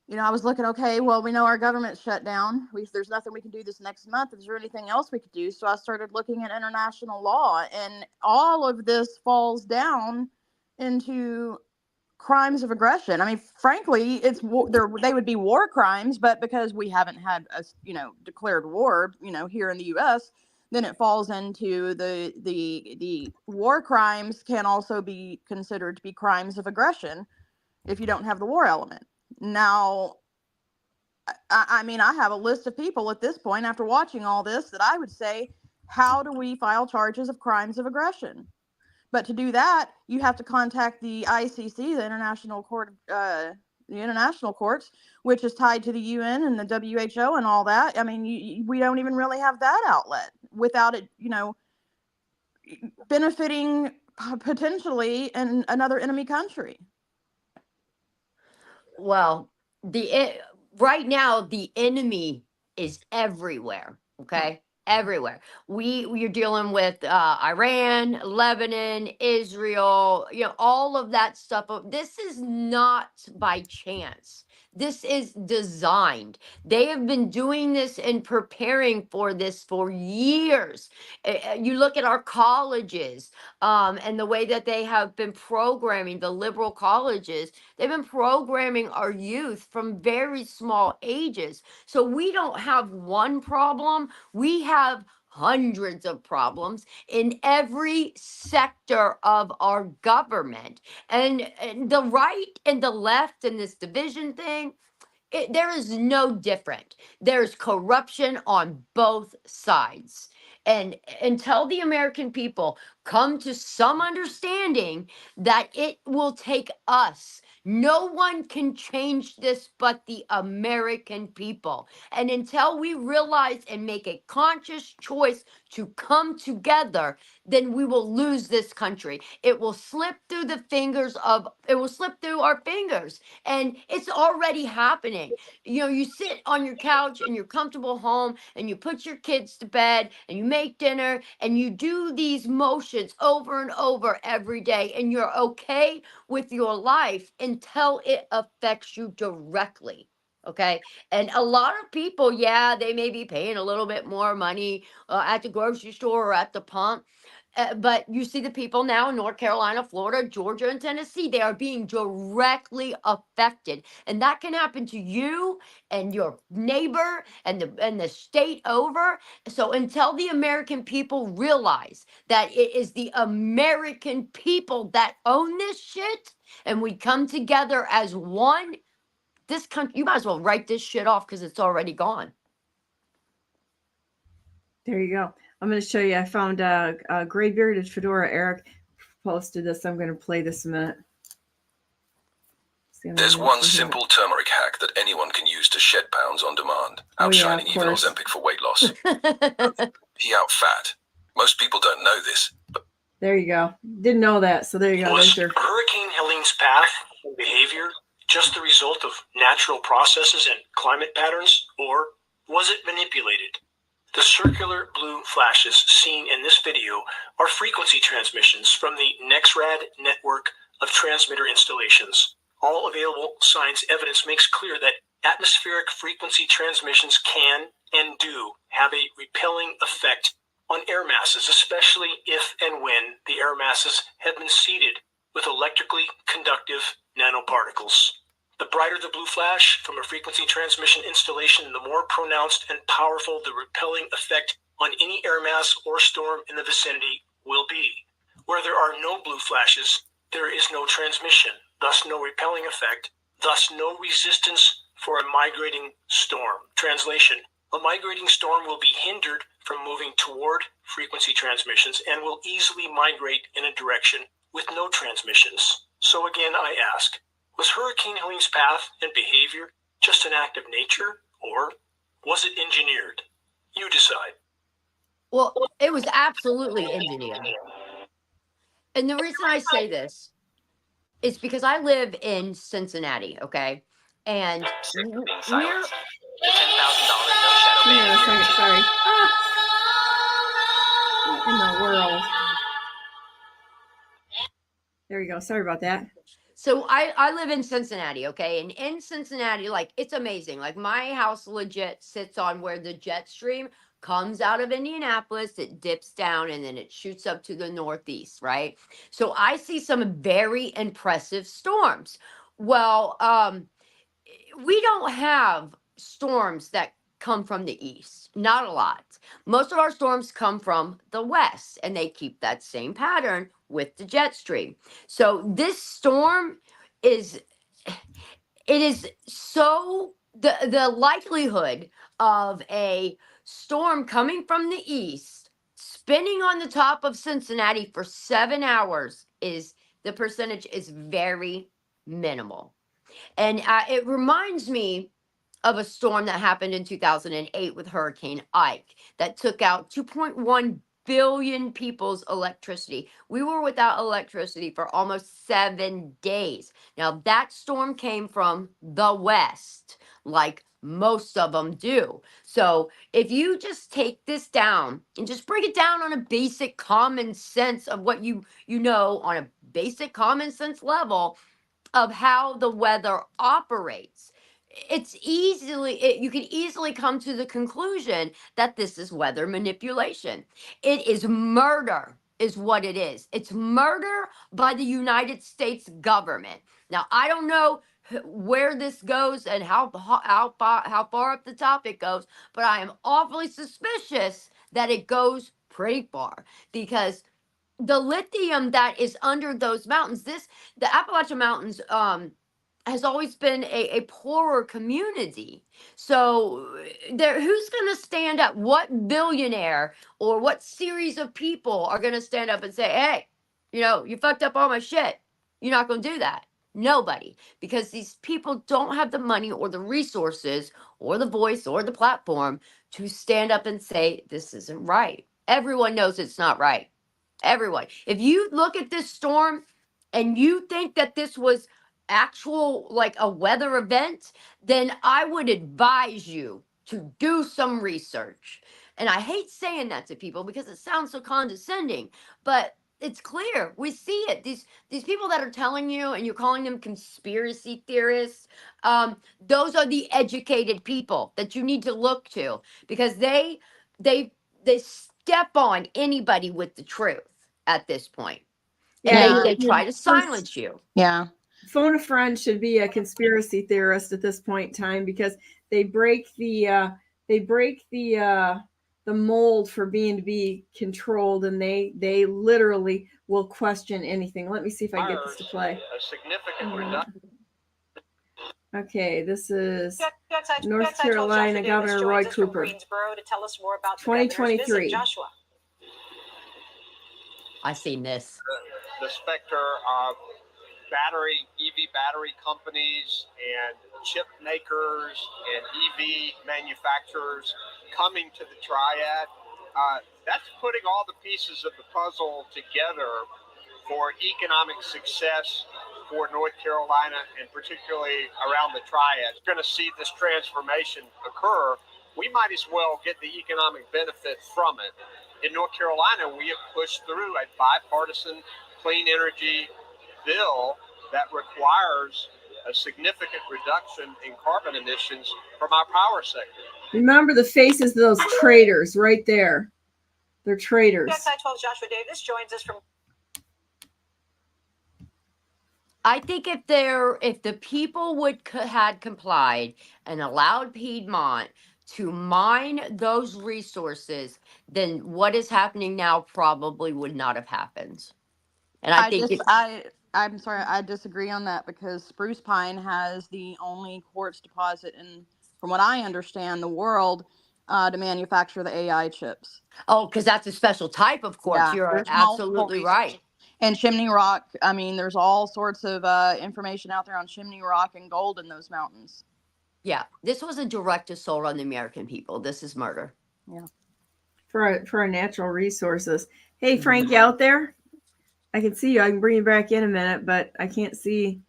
was looking, okay, well, we know our government's shut down. There's nothing we can do this next month. Is there anything else we could do? So I started looking at international law, and all of this falls down into crimes of aggression. I mean, frankly, they would be war crimes, but because we haven't had a declared war, here in the U.S., then it falls into the war crimes can also be considered to be crimes of aggression if you don't have the war element. Now, I mean, I have a list of people at this point after watching all this that I would say, how do we file charges of crimes of aggression? But to do that, you have to contact the ICC, the International Court, the international courts, which is tied to the UN and the WHO and all that. I mean, we don't even really have that outlet without it, benefiting potentially in another enemy country. Well, right now the enemy is everywhere. Okay, everywhere. We're dealing with Iran, Lebanon, Israel. All of that stuff. This is not by chance. This is designed. They have been doing this and preparing for this for years. You look at our colleges and the way that they have been programming the liberal colleges. They've been programming our youth from very small ages. So we don't have one problem. We have hundreds of problems in every sector of our government. And the right and the left and this division thing, there is no different. There's corruption on both sides. And until the American people come to some understanding that it will take us, no one can change this but the American people. And until we realize and make a conscious choice to come together, then we will lose this country. It will slip through our fingers. And it's already happening. You sit on your couch in your comfortable home and you put your kids to bed and you make dinner and you do these motions over and over every day, and you're okay with your life until it affects you directly. Okay. And a lot of people, they may be paying a little bit more money at the grocery store or at the pump. But you see the people now in North Carolina, Florida, Georgia, and Tennessee, they are being directly affected. And that can happen to you and your neighbor and the state over. So until the American people realize that it is the American people that own this shit, and we come together as one, this country, you might as well write this shit off because it's already gone. There you go. I'm going to show you. I found a gray bearded fedora. Eric posted this. I'm going to play this a minute. There's one simple turmeric hack that anyone can use to shed pounds on demand, outshining even Ozempic for weight loss. He out fat. Most people don't know this, but there you go. Didn't know that, so there you go. Was Hurricane Helene's path and behavior just the result of natural processes and climate patterns, or was it manipulated? The circular blue flashes seen in this video are frequency transmissions from the NexRad network of transmitter installations. All available science evidence makes clear that atmospheric frequency transmissions can and do have a repelling effect on air masses, especially if and when the air masses have been seeded with electrically conductive nanoparticles. The brighter the blue flash from a frequency transmission installation, the more pronounced and powerful the repelling effect on any air mass or storm in the vicinity will be. Where there are no blue flashes, there is no transmission, thus no repelling effect, thus no resistance for a migrating storm. Translation: a migrating storm will be hindered from moving toward frequency transmissions and will easily migrate in a direction with no transmissions. So again, I ask, was Hurricane Helene's path and behavior just an act of nature, or was it engineered? You decide. Well, it was absolutely engineered. And the reason I say this It's because I live in Cincinnati, okay? And Sick of being we're silenced. The $10,000 no shadow ban. Hang on a second, sorry. What in the world? There you go. Sorry about that. So I live in Cincinnati, okay? And in Cincinnati, like, it's amazing. Like, my house legit sits on where the jet stream comes out of Indianapolis, it dips down, and then it shoots up to the northeast, right? So I see some very impressive storms. Well, we don't have storms that come from the east, not a lot. Most of our storms come from the west, and they keep that same pattern with the jet stream. So this storm is, it is so, the likelihood of a storm coming from the east spinning on the top of Cincinnati for 7 hours is, the percentage is very minimal. And it reminds me of a storm that happened in 2008 with Hurricane Ike that took out 2.1 billion people's electricity. We were without electricity for almost 7 days. Now, that storm came from the west, like most of them do. So if you just take this down and just break it down on a basic common sense of what you know on a basic common sense level of how the weather operates, it's easily, you can easily come to the conclusion that this is weather manipulation. It is murder is what it is. It's murder by the United States government. Now, I don't know where this goes and how far up the top it goes, but I am awfully suspicious that it goes pretty far, because the lithium that is under those mountains, the Appalachian Mountains has always been a poorer community. So who's going to stand up? What billionaire or what series of people are going to stand up and say, hey, you fucked up all my shit? You're not going to do that. Nobody, because these people don't have the money or the resources or the voice or the platform to stand up and say, this isn't right. Everyone knows it's not right. Everyone. If you look at this storm and you think that this was actual, like, a weather event, then I would advise you to do some research. And I hate saying that to people because it sounds so condescending, but it's clear. We see it. These people that are telling you, and you're calling them conspiracy theorists, those are the educated people that you need to look to, because they step on anybody with the truth at this point. And Yeah. they try to silence you. Yeah. Phone a friend should be a conspiracy theorist at this point in time, because they break the mold for being to be controlled, and they literally will question anything. Let me see if I get this to play. A significant reduction. Okay, this is North Carolina Governor Roy Cooper, 2023. Joshua. I seen this. The specter of EV battery companies and chip makers and EV manufacturers coming to the triad. That's putting all the pieces of the puzzle together for economic success for North Carolina, and particularly around the triad. We're going to see this transformation occur. We might as well get the economic benefit from it. In North Carolina, we have pushed through a bipartisan clean energy bill that requires a significant reduction in carbon emissions from our power sector. Remember the faces of those traitors right there. They're traitors. Yes, I told Joshua Davis joins us from. I think if the people had complied and allowed Piedmont to mine those resources, then what is happening now probably would not have happened. And I'm sorry, I disagree on that, because Spruce Pine has the only quartz deposit in, from what I understand, the world to manufacture the AI chips. Oh, because that's a special type of quartz. Yeah, you're absolutely right. And Chimney Rock, I mean, there's all sorts of information out there on Chimney Rock and gold in those mountains. Yeah, this was a direct assault on the American people. This is murder. Yeah. For our natural resources. Hey, Frank, you out there? I can see you. I can bring you back in a minute, but I can't see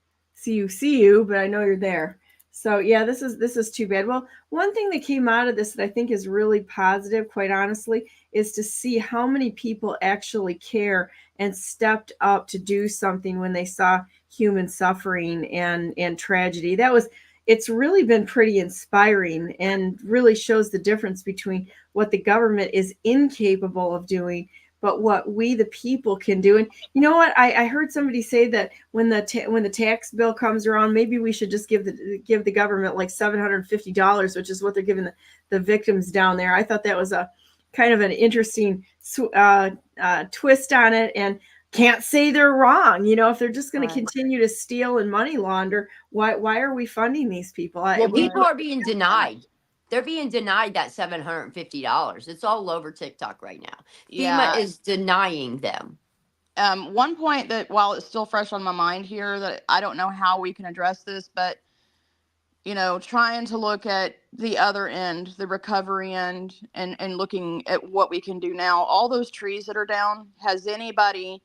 you, but I know you're there. So yeah, this is too bad. Well, one thing that came out of this that I think is really positive, quite honestly, is to see how many people actually care and stepped up to do something when they saw human suffering and tragedy. It's really been pretty inspiring and really shows the difference between what the government is incapable of doing, but what we the people can do. And you know what? I heard somebody say that when the tax bill comes around, maybe we should just give the government like $750, which is what they're giving the victims down there. I thought that was a kind of an interesting twist on it, and can't say they're wrong. If they're just going to continue to steal and money launder, why are we funding these people? Well, people are being denied. They're being denied that $750. It's all over TikTok right now. FEMA is denying them. One point that, while it's still fresh on my mind here, that I don't know how we can address this, but trying to look at the other end, the recovery end, and looking at what we can do now. All those trees that are down, has anybody,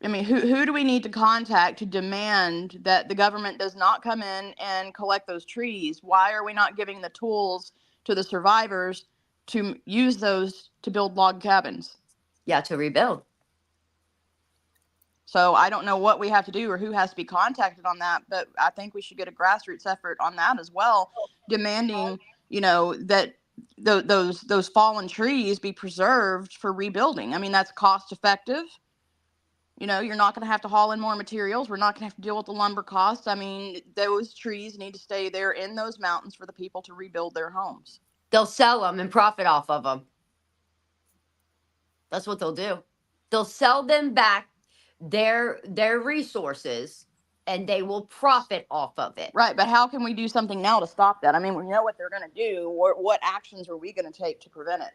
who do we need to contact to demand that the government does not come in and collect those trees? Why are we not giving the tools to the survivors to use those to build log cabins? Yeah, to rebuild. So I don't know what we have to do or who has to be contacted on that, but I think we should get a grassroots effort on that as well, demanding, that those fallen trees be preserved for rebuilding. That's cost effective. You're not going to have to haul in more materials. We're not going to have to deal with the lumber costs. Those trees need to stay there in those mountains for the people to rebuild their homes. They'll sell them and profit off of them. That's what they'll do. They'll sell them back their resources, and they will profit off of it. Right, but how can we do something now to stop that? We know what they're going to do. What actions are we going to take to prevent it?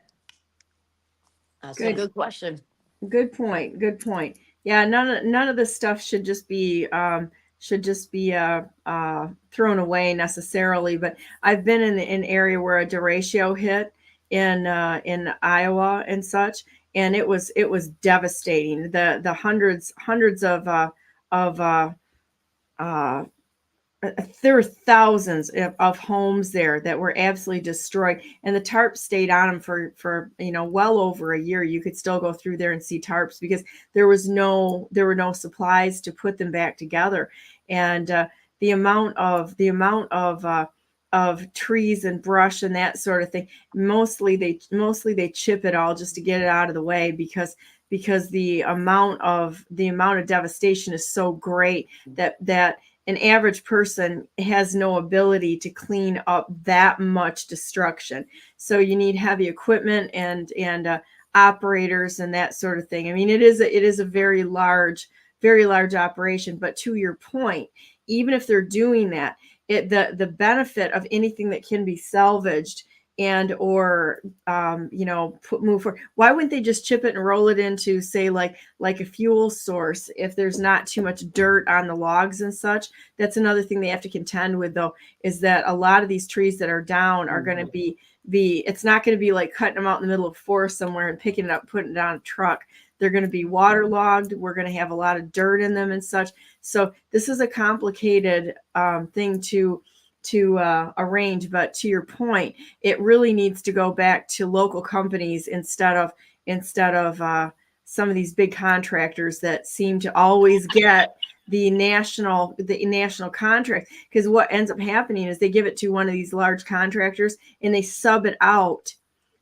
That's a good question. Good point. Yeah, none of this stuff should just be thrown away necessarily. But I've been in an area where a derecho hit in Iowa and such, and it was devastating. The hundreds of there were thousands of homes there that were absolutely destroyed, and the tarps stayed on them for well over a year. You could still go through there and see tarps because there were no supplies to put them back together, and the amount of trees and brush and that sort of thing. Mostly they chip it all just to get it out of the way because the amount of devastation is so great that an average person has no ability to clean up that much destruction. So you need heavy equipment and operators and that sort of thing. It is a very large operation. But to your point, even if they're doing that, the benefit of anything that can be salvaged and or move forward. Why wouldn't they just chip it and roll it into, say, like a fuel source if there's not too much dirt on the logs and such? That's another thing they have to contend with, though, is that a lot of these trees that are down are going to be it's not going to be like cutting them out in the middle of forest somewhere and picking it up, putting it on a truck. They're going to be waterlogged. We're going to have a lot of dirt in them and such. So this is a complicated thing to arrange. But to your point, it really needs to go back to local companies instead of some of these big contractors that seem to always get the national contract. Because what ends up happening is they give it to one of these large contractors and they sub it out.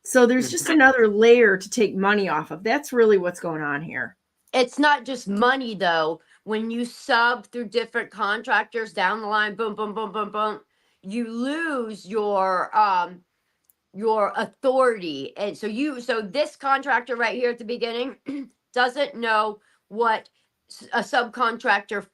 So there's just another layer to take money off of. That's really what's going on here. It's not just money, though. When you sub through different contractors down the line, boom, boom, boom, boom, boom, you lose your authority. And so this contractor right here at the beginning doesn't know what a subcontractor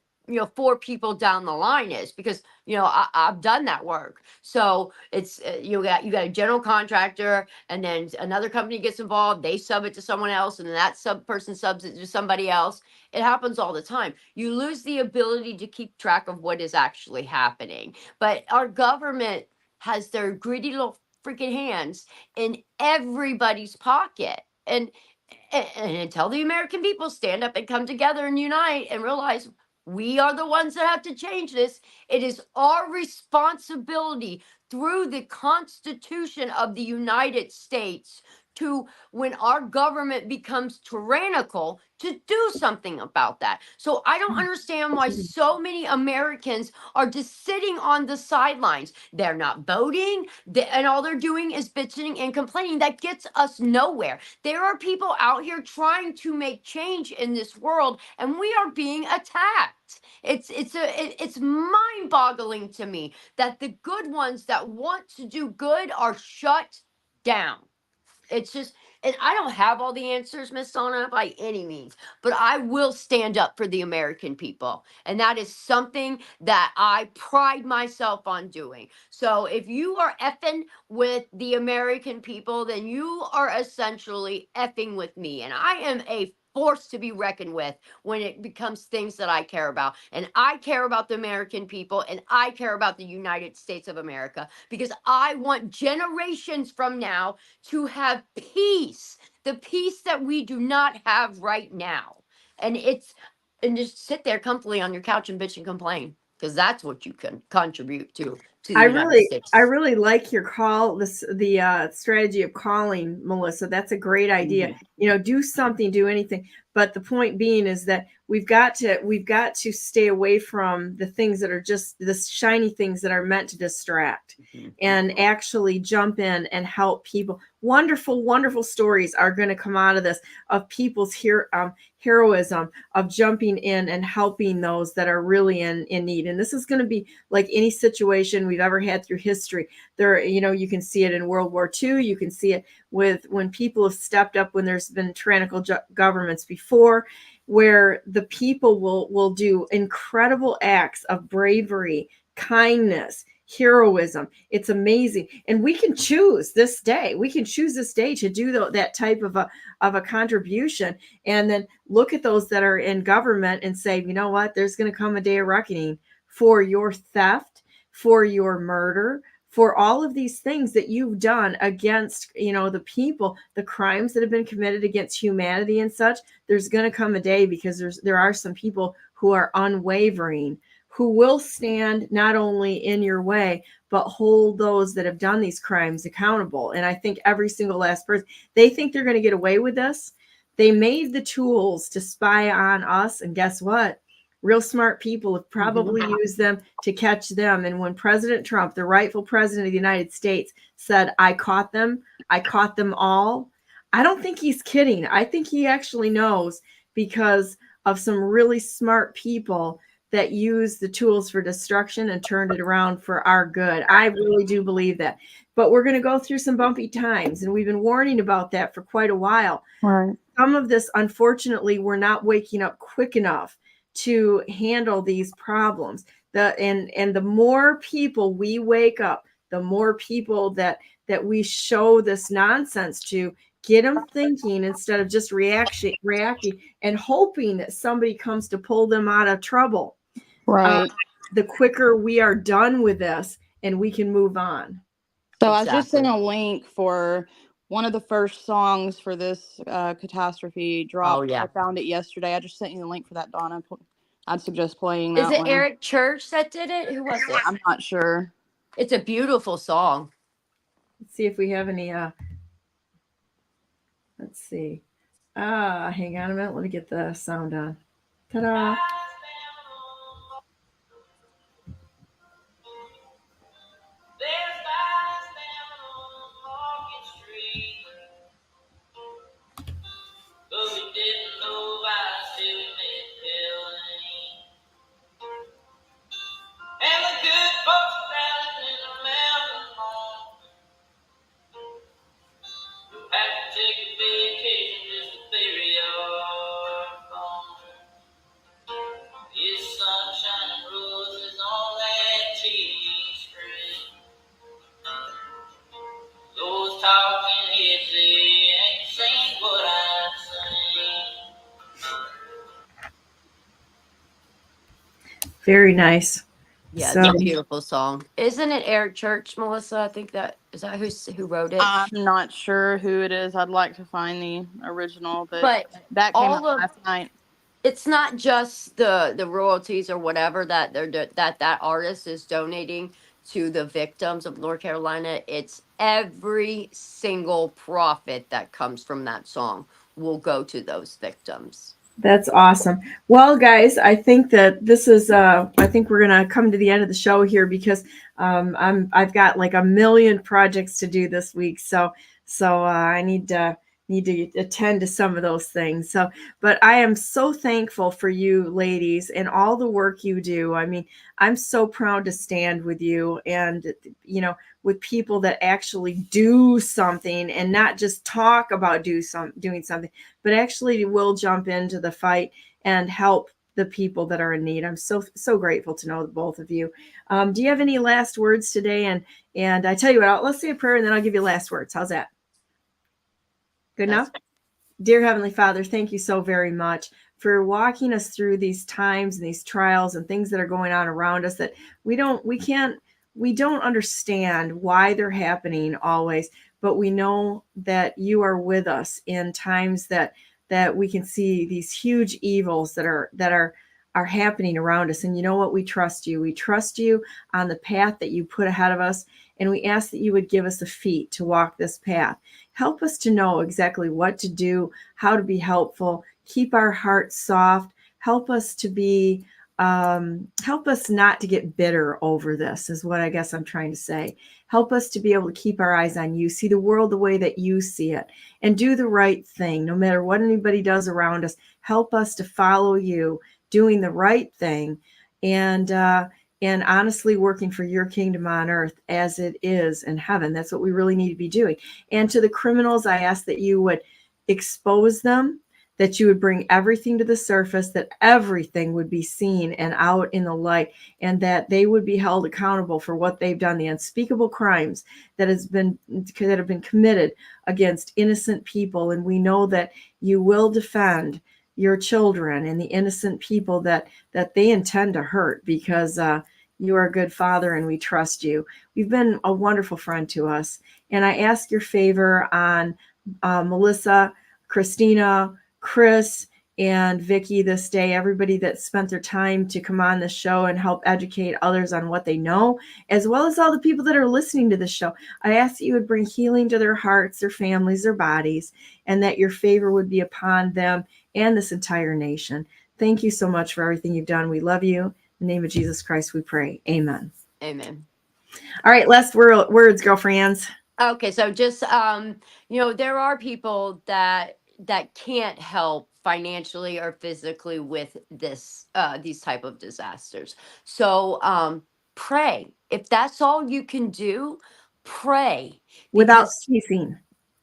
4 people down the line is, because I've done that work. So it's you got a general contractor, and then another company gets involved, they sub it to someone else, and then that person subs it to somebody else. It happens all the time. You lose the ability to keep track of what is actually happening. But our government has their greedy little freaking hands in everybody's pocket, and And until the American people stand up and come together and unite and realize we are the ones that have to change this, it is our responsibility through the Constitution of the United States to, when our government becomes tyrannical, to do something about that. So I don't understand why so many Americans are just sitting on the sidelines. They're not voting, and all they're doing is bitching and complaining. That gets us nowhere. There are people out here trying to make change in this world, and we are being attacked. It's mind-boggling to me that the good ones that want to do good are shut down. It's just, and I don't have all the answers, Miss Donna, by any means, but I will stand up for the American people. And that is something that I pride myself on doing. So if you are effing with the American people, then you are essentially effing with me. And I am a force to be reckoned with when it becomes things that I care about. And I care about the American people, and I care about the United States of America, because I want generations from now to have peace, the peace that we do not have right now. And just sit there comfortably on your couch and bitch and complain, because that's what you can contribute to the United States. I really like your call, the strategy of calling, Melissa. That's a great idea. Do something, do anything. But the point being is that we've got to stay away from the things that are just the shiny things that are meant to distract, and actually jump in and help people. Wonderful, wonderful stories are going to come out of this, of people's heroism, of jumping in and helping those that are really in need. And this is going to be like any situation we've ever had through history. There, you can see it in World War II. You can see it with when people have stepped up when there's been tyrannical governments before, where the people will do incredible acts of bravery, kindness, heroism. It's amazing. And we can choose this day. We can choose this day to do that type of a contribution, and then look at those that are in government and say, you know what, there's going to come a day of reckoning for your theft, for your murder, for all of these things that you've done against, the people, the crimes that have been committed against humanity and such. There's going to come a day, because there are some people who are unwavering, who will stand not only in your way, but hold those that have done these crimes accountable. And I think every single last person, they think they're going to get away with this. They made the tools to spy on us. And guess what? Real smart people have probably used them to catch them. And when President Trump, the rightful president of the United States, said, I caught them all, I don't think he's kidding. I think he actually knows, because of some really smart people that use the tools for destruction and turned it around for our good. I really do believe that. But we're going to go through some bumpy times, and we've been warning about that for quite a while. Right. Some of this, unfortunately, we're not waking up quick enough to handle these problems. And the more people we wake up, the more people that we show this nonsense to, get them thinking instead of just reacting and hoping that somebody comes to pull them out of trouble. Right. The quicker we are done with this, and we can move on. So I just sent a link for one of the first songs for this catastrophe dropped. Oh, yeah. I found it yesterday. I just sent you the link for that, Donna. I'd suggest playing that. Is it one. Eric Church that did it? Who was it? I'm not sure. It's a beautiful song. Let's see if we have any. Let's see. Hang on a minute. Let me get the sound on. Ta-da. Very nice. Yeah, So it's a beautiful song. Isn't it Eric Church, Melissa? I think that is that who wrote it. I'm not sure who it is. I'd like to find the original, but that came out all of last night. it's not just the royalties or whatever that that artist is donating to the victims of North Carolina. It's every single profit that comes from that song will go to those victims. that's awesome. Well, guys, I think that this is I think we're gonna come to the end of the show here because I've got like a million projects to do this week. So I need to attend to some of those things. So, but I am so thankful for you ladies and all the work you do. I mean, I'm so proud to stand with you and, you know, with people that actually do something and not just talk about doing something, but actually will jump into the fight and help the people that are in need. I'm so grateful to know the both of you. Do you have any last words today? And I tell you what, let's say a prayer and then I'll give you last words. How's that? Good enough? Dear Heavenly Father, thank you so very much for walking us through these times and these trials and things that are going on around us that we don't understand why they're happening always, but we know that you are with us in times that we can see these huge evils that are happening around us. And you know what? We trust you. We trust you on the path that you put ahead of us. And we ask that you would give us the feet to walk this path. Help us to know exactly what to do, how to be helpful, keep our hearts soft, help us to be, help us not to get bitter over this is what I guess I'm trying to say. Help us to be able to keep our eyes on you, see the world the way that you see it, and do the right thing, no matter what anybody does around us. Help us to follow you, doing the right thing, and honestly working for your kingdom on earth as it is in heaven. That's what we really need to be doing. And to the criminals, I ask that you would expose them, that you would bring everything to the surface, that everything would be seen and out in the light, and that they would be held accountable for what they've done, the unspeakable crimes that have been committed against innocent people. And we know that you will defend your children and the innocent people that they intend to hurt, because you are a good father and we trust you. You've been a wonderful friend to us. And I ask your favor on Melissa, Christina, Chris, and Vicky this day, everybody that spent their time to come on the show and help educate others on what they know, as well as all the people that are listening to the show. I ask that you would bring healing to their hearts, their families, their bodies, and that your favor would be upon them and this entire nation. Thank you so much for everything you've done. We love you. In the name of Jesus Christ, we pray. Amen. Amen. All right, last words, girlfriends. Okay, so just there are people that can't help financially or physically with these type of disasters. So pray. If that's all you can do, pray Without ceasing.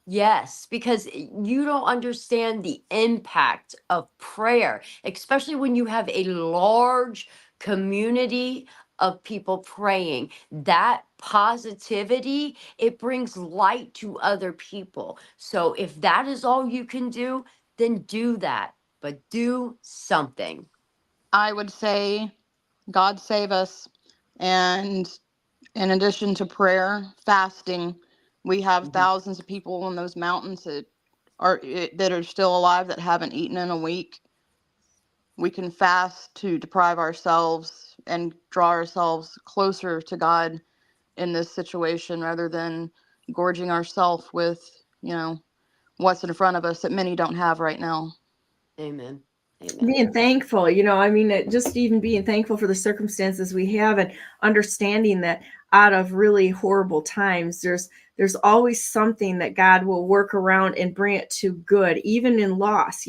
Yes, because you don't understand the impact of prayer, especially when you have a large community of people praying. That positivity, it brings light to other people. So if that is all you can do, then do that, but do something. I would say, God save us. And in addition to prayer, fasting, we have thousands of people in those mountains that are still alive that haven't eaten in a week. We can fast to deprive ourselves and draw ourselves closer to God in this situation, rather than gorging ourselves with, what's in front of us that many don't have right now. Amen. Being thankful, just even being thankful for the circumstances we have, and understanding that out of really horrible times, there's always something that God will work around and bring it to good, even in loss.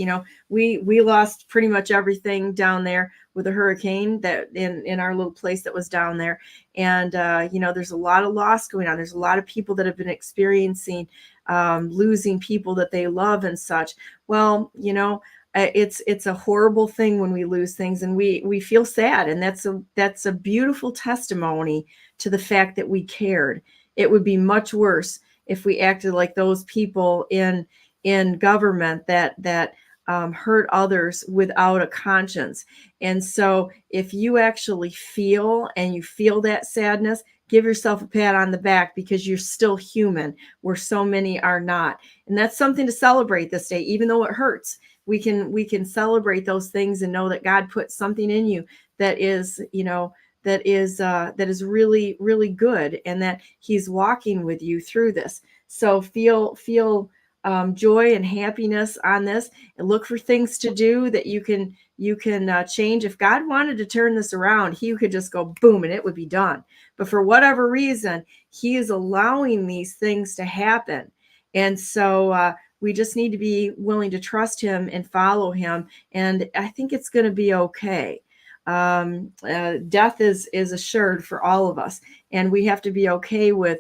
We lost pretty much everything down there with a hurricane that in our little place that was down there. And, there's a lot of loss going on. There's a lot of people that have been experiencing losing people that they love and such. Well, it's a horrible thing when we lose things, and we feel sad, and that's a beautiful testimony to the fact that we cared. It would be much worse if we acted like those people in government that hurt others without a conscience. And so if you actually feel that sadness, give yourself a pat on the back, because you're still human, where so many are not. And that's something to celebrate this day, even though it hurts. We can celebrate those things and know that God put something in you that is, that is really, really good, and that he's walking with you through this. So feel joy and happiness on this, and look for things to do that you can change. If God wanted to turn this around, he could just go boom and it would be done. But for whatever reason, he is allowing these things to happen. And so we just need to be willing to trust him and follow him. And I think it's going to be okay. Death is assured for all of us, and we have to be okay with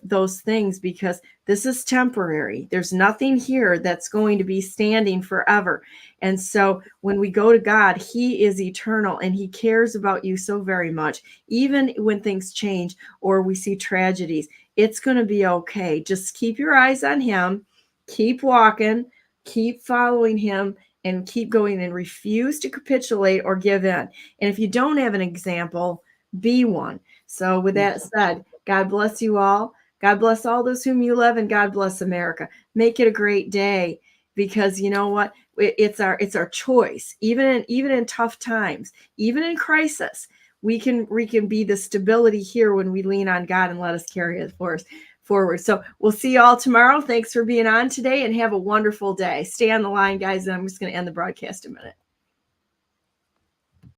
those things, because this is temporary. There's nothing here that's going to be standing forever. And so when we go to God, he is eternal, and he cares about you so very much. Even when things change or we see tragedies, it's going to be okay. Just keep your eyes on him, keep walking, keep following him, and keep going, and refuse to capitulate or give in. And if you don't have an example, be one. So with that said, God bless you all. God bless all those whom you love, and God bless America. Make it a great day, because you know what? It's our choice. Even in tough times, even in crisis, we can be the stability here when we lean on God and let us carry it forward. So we'll see you all tomorrow. Thanks for being on today, and have a wonderful day. Stay on the line, guys, and I'm just going to end the broadcast in a minute.